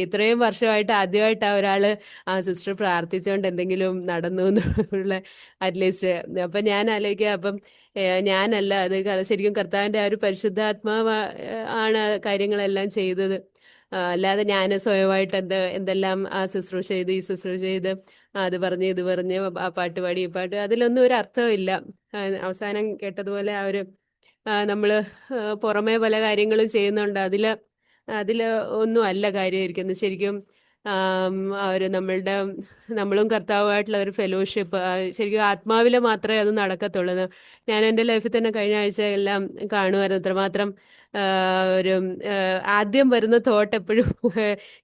H: ഇത്രയും വർഷമായിട്ട് ആദ്യമായിട്ട് ആ സിസ്റ്റർ പ്രാർത്ഥിച്ചുകൊണ്ട് എന്തെങ്കിലും നടന്നു എന്നുള്ള അറ്റ്ലീസ്റ്റ്. അപ്പം ഞാൻ ആലോചിക്കുക, അപ്പം ഞാനല്ല അത് ശരിക്കും കർത്താവിൻ്റെ ആ ഒരു പരിശുദ്ധാത്മാവ് ആണ് ആ കാര്യങ്ങളെല്ലാം ചെയ്തത്. അല്ലാതെ ഞാൻ സ്വയമായിട്ട് എന്തെല്ലാം ആ ശുശ്രൂഷ ചെയ്ത് ഈ ശുശ്രൂഷ ചെയ്ത് അത് പറഞ്ഞ് ഇത് പറഞ്ഞ് ആ പാട്ട് പാടി ഈ പാട്ട്, അതിലൊന്നും ഒരു അർത്ഥമില്ല. അവസാനം കേട്ടതുപോലെ നമ്മൾ പുറമേ പല കാര്യങ്ങളും ചെയ്യുന്നുണ്ട്, അതിൽ ഒന്നും അല്ല കാര്യമായിരിക്കുന്നത്. ശരിക്കും നമ്മളും കർത്താവുമായിട്ടുള്ള ഒരു ഫെലോഷിപ്പ് ശരിക്കും ആത്മാവിൽ മാത്രമേ അത് നടക്കത്തുള്ളൂ. ഞാൻ എൻ്റെ ലൈഫിൽ തന്നെ കഴിഞ്ഞ ആഴ്ച എല്ലാം കാണുമായിരുന്നു, എത്രമാത്രം ഒരു ആദ്യം വരുന്ന തോട്ട് എപ്പോഴും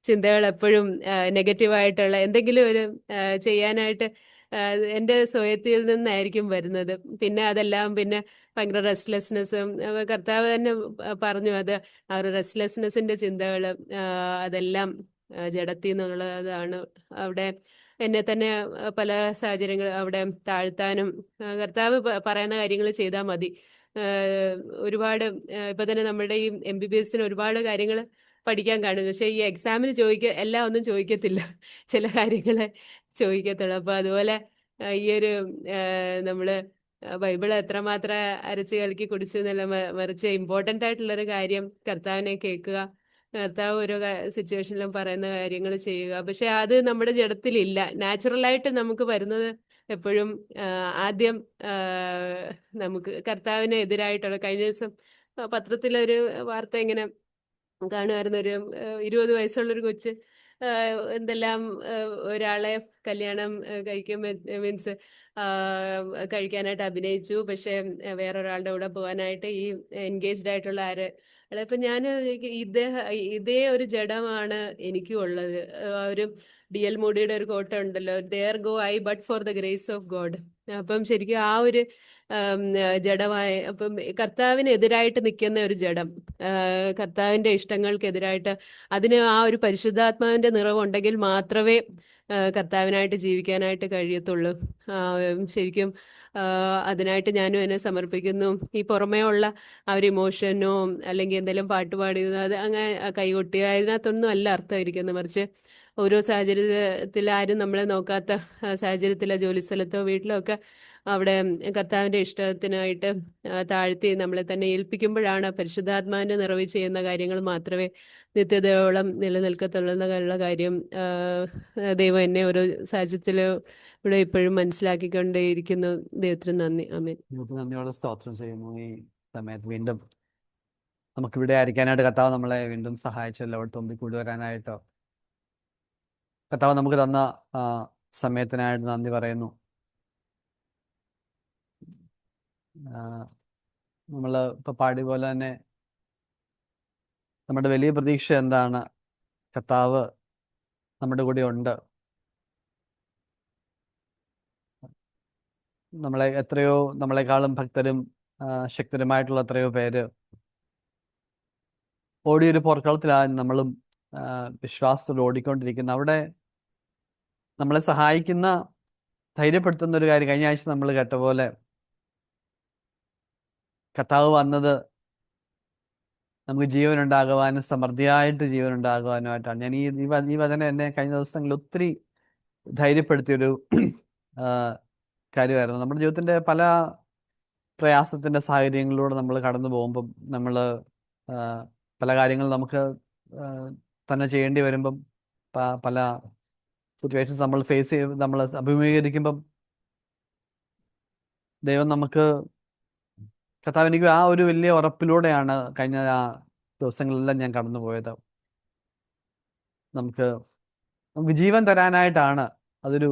H: ചിന്തകൾ എപ്പോഴും നെഗറ്റീവായിട്ടുള്ള എന്തെങ്കിലും ഒരു ചെയ്യാനായിട്ട് എൻ്റെ സ്വയത്തിൽ നിന്നായിരിക്കും വരുന്നത്. പിന്നെ അതെല്ലാം പിന്നെ ഭയങ്കര റെസ്റ്റ്ലെസ്നെസ്സും കർത്താവ് തന്നെ പറഞ്ഞു, അത് ആ ഒരു റെസ്റ്റ്ലെസ്നെസ്സിൻ്റെ ചിന്തകൾ അതെല്ലാം ജഡത്തിൽ നിന്നുള്ളതാണ്. അവിടെ എന്നെ തന്നെ പല സാഹചര്യങ്ങൾ അവിടെ താഴ്ത്താനും കർത്താവ് പറയുന്ന കാര്യങ്ങൾ ചെയ്താൽ മതി. ഒരുപാട് ഇപ്പൊ തന്നെ നമ്മുടെ ഈ MBBS ഒരുപാട് കാര്യങ്ങൾ പഠിക്കാൻ കാണും, പക്ഷെ ഈ എക്സാമിന് എല്ലാം ഒന്നും ചോദിക്കത്തില്ല, ചില കാര്യങ്ങളെ ചോദിക്കത്തുള്ളൂ. അപ്പൊ അതുപോലെ ഈ ഒരു നമ്മള് ബൈബിൾ എത്രമാത്രം അരച്ച് കലക്കി കുടിച്ചു എന്നല്ല, മറിച്ച് ഇമ്പോർട്ടൻ്റ് ആയിട്ടുള്ളൊരു കാര്യം കർത്താവിനെ കേൾക്കുക, കർത്താവ് ഓരോ സിറ്റുവേഷനിലും പറയുന്ന കാര്യങ്ങൾ ചെയ്യുക. പക്ഷെ അത് നമ്മുടെ ജഡത്തിലില്ല, നാച്ചുറലായിട്ട് നമുക്ക് വരുന്നത് എപ്പോഴും ആദ്യം നമുക്ക് കർത്താവിന് എതിരായിട്ടുള്ള. കഴിഞ്ഞ ദിവസം പത്രത്തിലൊരു വാർത്ത ഇങ്ങനെ കാണുമായിരുന്നു, ഒരു 20 വയസ്സുള്ളൊരു കൊച്ച് എന്തെല്ലാം ഒരാളെ കല്യാണം കഴിക്കും, മീൻസ് കഴിക്കാനായിട്ട് അഭിനയിച്ചു, പക്ഷെ വേറൊരാളുടെ കൂടെ പോകാനായിട്ട് ഈ എൻഗേജ്ഡ് ആയിട്ടുള്ള ഇപ്പം ഞാൻ ഇതേ ഒരു ജഡമാണ് എനിക്കും ഉള്ളത്. ഒരു DL മോഡിയുടെ ഒരു കോട്ട ഉണ്ടല്ലോ, there go I but for the grace of God. അപ്പം ശരിക്കും ആ ഒരു ജഡമായ, അപ്പം കർത്താവിനെതിരായിട്ട് നിൽക്കുന്ന ഒരു ജഡം, കർത്താവിൻ്റെ ഇഷ്ടങ്ങൾക്കെതിരായിട്ട്, അതിന് ആ ഒരു പരിശുദ്ധാത്മാവിൻ്റെ നിറവുണ്ടെങ്കിൽ മാത്രമേ കർത്താവിനായിട്ട് ജീവിക്കാനായിട്ട് കഴിയത്തുള്ളൂ. ശരിക്കും അതിനായിട്ട് ഞാനും എന്നെ സമർപ്പിക്കുന്നു. ഈ പുറമേ ഉള്ള ആ ഒരു ഇമോഷനോ അല്ലെങ്കിൽ എന്തെങ്കിലും പാട്ട് പാടിയതോ അത് അങ്ങനെ കൈകൊട്ടിയോ അതിനകത്തൊന്നും അല്ല അർത്ഥം ഇരിക്കുന്നത്, മറിച്ച് ഓരോ സാഹചര്യത്തിൽ ആരും നമ്മളെ നോക്കാത്ത സാഹചര്യത്തിലോ ജോലി സ്ഥലത്തോ വീട്ടിലോ ഒക്കെ അവിടെ കർത്താവിൻ്റെ ഇഷ്ടത്തിനായിട്ട് താഴ്ത്തി നമ്മളെ തന്നെ ഏൽപ്പിക്കുമ്പോഴാണ് പരിശുദ്ധാത്മാവിൻ്റെ നിറവ് ചെയ്യുന്ന കാര്യങ്ങൾ മാത്രമേ നിത്യതയോളം നിലനിൽക്കത്തുള്ളൂ എന്നുള്ള കാര്യം ദൈവം എന്നെ ഓരോ സാഹചര്യത്തിൽ ഇവിടെ ഇപ്പോഴും മനസ്സിലാക്കിക്കൊണ്ടേയിരിക്കുന്നു. ദൈവത്തിന് നന്ദി. ആമേൻ.
B: നന്ദിയോടെ സ്തോത്രം ചെയ്യുന്നു. ഈ സമയത്ത് വീണ്ടും നമുക്കിവിടെ ആയിരിക്കാനായിട്ട് കർത്താവ് നമ്മളെ വീണ്ടും സഹായിച്ചല്ലോ, അവിടെ തുമ്പി കൂടി വരാനായിട്ടോ കർത്താവ് നമുക്ക് തന്ന സമയത്തിനായിട്ട് നന്ദി പറയുന്നു. നമ്മൾ ഇപ്പം പാടിയ പോലെ തന്നെ നമ്മുടെ വലിയ പ്രതീക്ഷ എന്താണ്? കർത്താവ് നമ്മുടെ കൂടെ ഉണ്ട്. നമ്മളെക്കാളും ഭക്തരും ശക്തരുമായിട്ടുള്ള എത്രയോ പേര് ഓടിയൊരു പോർക്കളത്തിലാണ് നമ്മളും വിശ്വാസത്തോട് ഓടിക്കൊണ്ടിരിക്കുന്നത്. അവിടെ നമ്മളെ സഹായിക്കുന്ന, ധൈര്യപ്പെടുത്തുന്ന ഒരു കാര്യം, കഴിഞ്ഞ ആഴ്ച നമ്മൾ കേട്ട പോലെ കർത്താവ് വന്നത് നമുക്ക് ജീവനുണ്ടാകുവാനും സമൃദ്ധിയായിട്ട് ജീവനുണ്ടാകുവാനുമായിട്ടാണ്. ഞാൻ ഈ വചനം എന്നെ കഴിഞ്ഞ ദിവസങ്ങളിൽ ഒത്തിരി ധൈര്യപ്പെടുത്തിയൊരു കാര്യമായിരുന്നു. നമ്മുടെ ജീവിതത്തിൻ്റെ പല പ്രയാസത്തിൻ്റെ സാഹചര്യങ്ങളിലൂടെ നമ്മൾ കടന്നു പോകുമ്പം, നമ്മൾ പല കാര്യങ്ങൾ നമുക്ക് തന്നെ ചെയ്യേണ്ടി വരുമ്പം പല സിറ്റുവേഷൻസ് നമ്മൾ ഫേസ് ചെയ്ത് നമ്മൾ അഭിമുഖീകരിക്കുമ്പം ദൈവം നമുക്ക് കർത്താവ് എനിക്ക് ആ ഒരു വലിയ ഉറപ്പിലൂടെയാണ് കഴിഞ്ഞ ആ ദിവസങ്ങളെല്ലാം ഞാൻ കടന്നു പോയത്. നമുക്ക് ജീവൻ തരാനായിട്ടാണ്. അതൊരു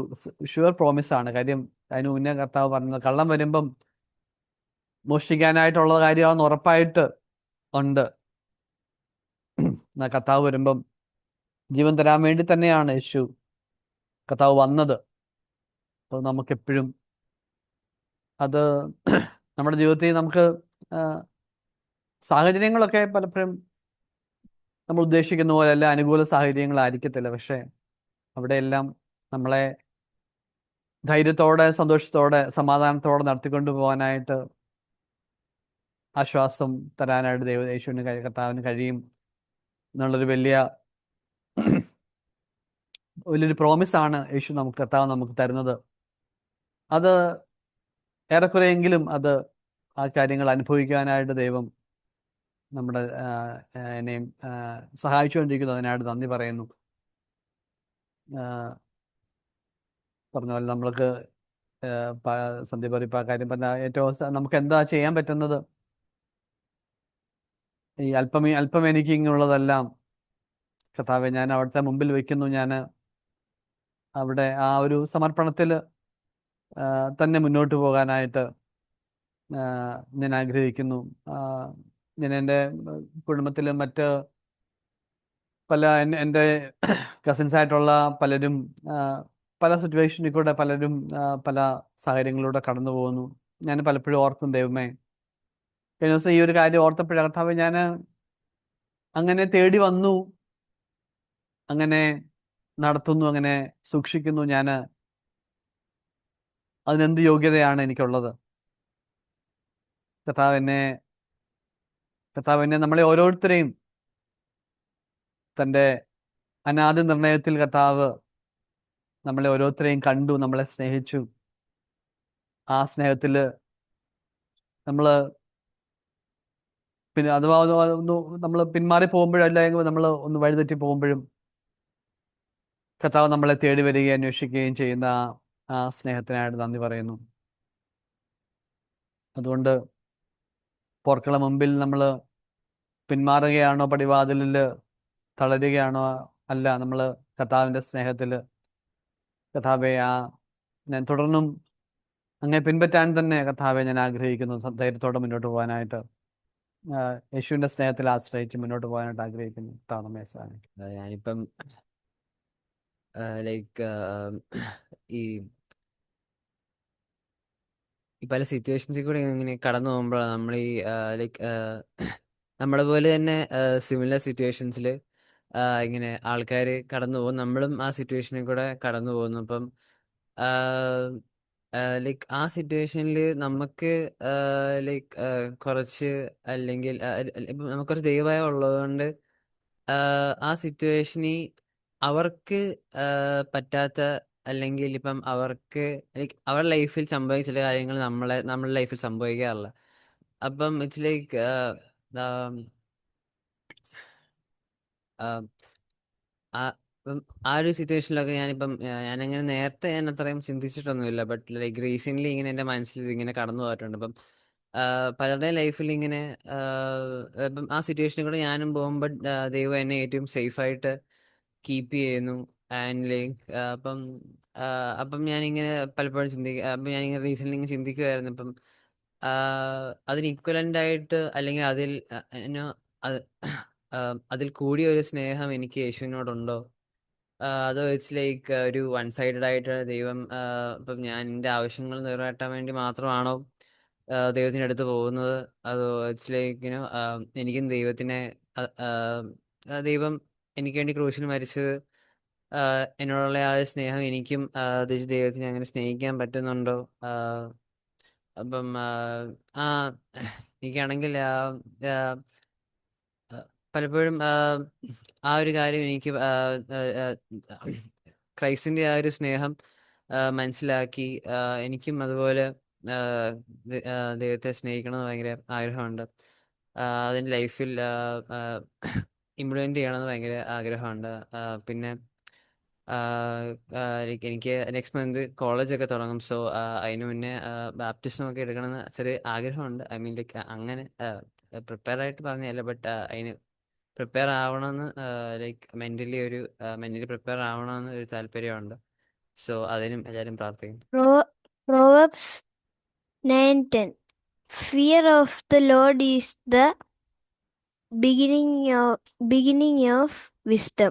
B: ഷുവർ പ്രോമിസ് ആണ്. കാര്യം അതിന് മുന്നേ കർത്താവ് പറഞ്ഞത് കള്ളം വരുമ്പം മോഷ്ടിക്കാനായിട്ടുള്ള കാര്യമാണെന്ന് ഉറപ്പായിട്ട് ഉണ്ട്. എന്നാൽ കർത്താവ് വരുമ്പം ജീവൻ തരാൻ വേണ്ടി തന്നെയാണ് കർത്താവ് വന്നത്. അപ്പോൾ നമുക്കെപ്പോഴും അത് നമ്മുടെ ജീവിതത്തിൽ നമുക്ക് സാഹചര്യങ്ങളൊക്കെ പലപ്പോഴും നമ്മൾ ഉദ്ദേശിക്കുന്ന പോലെ അല്ല, അനുകൂല സാഹചര്യങ്ങളായിരിക്കത്തില്ല. പക്ഷേ അവിടെയെല്ലാം നമ്മളെ ധൈര്യത്തോടെ, സന്തോഷത്തോടെ, സമാധാനത്തോടെ നടത്തിക്കൊണ്ട് പോകാനായിട്ട് ആശ്വാസം തരാനായിട്ട് യേശുവിന് കർത്താവിന് കഴിയും എന്നുള്ളൊരു വലിയൊരു പ്രോമിസാണ് കർത്താവ് നമുക്ക് തരുന്നത്. അത് ഏറെക്കുറെയെങ്കിലും ആ കാര്യങ്ങൾ അനുഭവിക്കാനായിട്ട് ദൈവം നമ്മുടെ എന്നെയും സഹായിച്ചുകൊണ്ടിരിക്കുന്നു. അതിനായിട്ട് നന്ദി പറയുന്നു. പറഞ്ഞ പോലെ നമ്മൾക്ക് സന്ധ്യ പറയിപ്പോൾ ആ കാര്യം പറഞ്ഞാൽ ഏറ്റവും നമുക്ക് എന്താ ചെയ്യാൻ പറ്റുന്നത്? ഈ അല്പം എനിക്ക് ഇങ്ങനെയുള്ളതെല്ലാം കർത്താവെ ഞാൻ അവിടുത്തെ മുമ്പിൽ വയ്ക്കുന്നു. ഞാൻ അവിടെ ആ ഒരു സമർപ്പണത്തിൽ തന്നെ മുന്നോട്ട് പോകാനായിട്ട് ഞാൻ ആഗ്രഹിക്കുന്നു. ഞാൻ എൻ്റെ കുടുംബത്തിലും മറ്റ് എൻ്റെ കസിൻസായിട്ടുള്ള പലരും പല സിറ്റുവേഷനിൽ കൂടെ പലരും പല സാഹചര്യങ്ങളിലൂടെ കടന്നു പോകുന്നു. ഞാൻ പലപ്പോഴും ഓർക്കും, ദൈവമേ, കഴിഞ്ഞ ദിവസം ഈ ഒരു കാര്യം ഓർത്തപ്പോഴാണ് കർത്താവ് ഞാൻ അങ്ങനെ തേടി വന്നു, അങ്ങനെ നടത്തുന്നു, അങ്ങനെ സൂക്ഷിക്കുന്നു. ഞാൻ അതിനെന്ത് യോഗ്യതയാണ് എനിക്കുള്ളത്? കർത്താവ് എന്നെ നമ്മളെ ഓരോരുത്തരെയും തൻ്റെ അനാദി നിർണയത്തിൽ കർത്താവ് നമ്മളെ ഓരോരുത്തരെയും കണ്ടു, നമ്മളെ സ്നേഹിച്ചു. ആ സ്നേഹത്തിൽ നമ്മൾ പിന്നെ അഥവാ നമ്മൾ പിന്മാറി പോകുമ്പോഴല്ലെങ്കിൽ നമ്മൾ ഒന്ന് വഴിതെറ്റി പോകുമ്പോഴും കർത്താവ് നമ്മളെ തേടി വരികയും അന്വേഷിക്കുകയും ചെയ്യുന്ന ആ സ്നേഹത്തിനായിട്ട് നന്ദി പറയുന്നു. അതുകൊണ്ട് പോർക്കള മുമ്പിൽ നമ്മൾ പിന്മാറുകയാണോ, പടിവാതിലിൽ തളരുകയാണോ? അല്ല, നമ്മൾ കർത്താവിൻ്റെ സ്നേഹത്തിൽ കർത്താവെ ഞാൻ തുടർന്നും അങ്ങനെ പിൻപറ്റാൻ തന്നെ കർത്താവെ ഞാൻ ആഗ്രഹിക്കുന്നു. ധൈര്യത്തോടെ മുന്നോട്ട് പോകാനായിട്ട് യേശുവിൻ്റെ സ്നേഹത്തിൽ ആശ്രയിച്ച് മുന്നോട്ട് പോകാനായിട്ട് ആഗ്രഹിക്കുന്നു. നമ്മെ സഹായിക്കും.
C: ഞാനിപ്പം ലൈക്ക് ഈ പല സിറ്റുവേഷൻസിൽ കൂടെ ഇങ്ങനെ കടന്നു പോകുമ്പോഴാണ് നമ്മൾ ഈ ലൈക്ക് നമ്മളെ പോലെ തന്നെ സിമിലർ സിറ്റുവേഷൻസിൽ ഇങ്ങനെ ആൾക്കാർ കടന്നു പോകും. നമ്മളും ആ സിറ്റുവേഷനിൽ കൂടെ കടന്നു പോകുന്നു. അപ്പം ലൈക്ക് ആ സിറ്റുവേഷനിൽ നമുക്ക് ലൈക്ക് കുറച്ച് അല്ലെങ്കിൽ ഇപ്പം നമുക്ക് കുറച്ച് ദൈവഭയം ഉള്ളതുകൊണ്ട് ആ സിറ്റുവേഷനിൽ അവർക്ക് പറ്റാത്ത അല്ലെങ്കിൽ ഇപ്പം അവർക്ക് ലൈക്ക് അവരുടെ ലൈഫിൽ സംഭവിച്ച ചില കാര്യങ്ങൾ നമ്മുടെ ലൈഫിൽ സംഭവിക്കാറില്ല. അപ്പം ഇറ്റ്സ് ലൈക്ക് ആ ഒരു സിറ്റുവേഷനിലൊക്കെ ഞാനങ്ങനെ നേരത്തെ ഞാൻ അത്രയും ചിന്തിച്ചിട്ടൊന്നുമില്ല. ബട്ട് ലൈക്ക് റീസെൻ്റ്ലി ഇങ്ങനെ എൻ്റെ മനസ്സിൽ ഇങ്ങനെ കടന്നു പോയിട്ടുണ്ട്. ഇപ്പം പലരുടെയും ലൈഫിൽ ഇങ്ങനെ ഇപ്പം ആ സിറ്റുവേഷനിൽ കൂടെ ഞാനും പോകുമ്പോൾ ദൈവം എന്നെ ഏറ്റവും സേഫായിട്ട് കീപ്പ് ചെയ്യുന്നു. ആൻഡ് ലൈക്ക് അപ്പം ഞാനിങ്ങനെ പലപ്പോഴും അപ്പം ഞാനിങ്ങനെ റീസെൻ്റ്ലി ഇങ്ങനെ ചിന്തിക്കുമായിരുന്നു. ഇപ്പം അതിന് ഇക്വലൻ്റ് ആയിട്ട് അല്ലെങ്കിൽ അതിൽ കൂടിയ ഒരു സ്നേഹം എനിക്ക് യേശുവിനോടുണ്ടോ? അതോ ഇറ്റ്സ് ലൈക്ക് ഒരു വൺ സൈഡഡ് ആയിട്ട് ദൈവം ഇപ്പം ഞാൻ എൻ്റെ ആവശ്യങ്ങൾ നിറവേറ്റാൻ വേണ്ടി മാത്രമാണോ ദൈവത്തിൻ്റെ അടുത്ത് പോകുന്നത്? അതോ ഇറ്റ്സ് ലൈക്ക് എനിക്കും ദൈവം എനിക്ക് വേണ്ടി ക്രൂശിൽ മരിച്ചത് എന്നോടുള്ള ആ ഒരു സ്നേഹം എനിക്കും ദൈവത്തിനെ അങ്ങനെ സ്നേഹിക്കാൻ പറ്റുന്നുണ്ടോ? അപ്പം എനിക്കാണെങ്കിൽ പലപ്പോഴും ആ ഒരു കാര്യം എനിക്ക് ക്രൈസ്റ്റിൻ്റെ ആ ഒരു സ്നേഹം മനസ്സിലാക്കി എനിക്കും അതുപോലെ ദൈവത്തെ സ്നേഹിക്കണമെന്ന് ഭയങ്കര ആഗ്രഹമുണ്ട്. അതിൻ്റെ ലൈഫിൽ ഇംപ്ലിമെൻ്റ് ചെയ്യണമെന്ന് ഭയങ്കര ആഗ്രഹമുണ്ട്. പിന്നെ ലൈക്ക് എനിക്ക് നെക്സ്റ്റ് മന്ത് കോളേജൊക്കെ തുടങ്ങും. സോ അതിന് മുന്നേ ബാപ്റ്റിസം ഒക്കെ എടുക്കണമെന്ന് ചെറിയ ആഗ്രഹമുണ്ട്. ഐ മീൻ ലൈക്ക് അങ്ങനെ പ്രിപ്പയർ ആയിട്ട് പറഞ്ഞതല്ല, ബട്ട് അതിന് പ്രിപ്പയർ ആവണമെന്ന് ലൈക്ക് മെന്റലി പ്രിപ്പയർ ആവണമെന്ന് ഒരു താല്പര്യമുണ്ട്. സോ അതിനും എല്ലാവരും പ്രാർത്ഥിക്കും.
D: Proverbs 9:10. Fear of the Lord is the beginning of wisdom.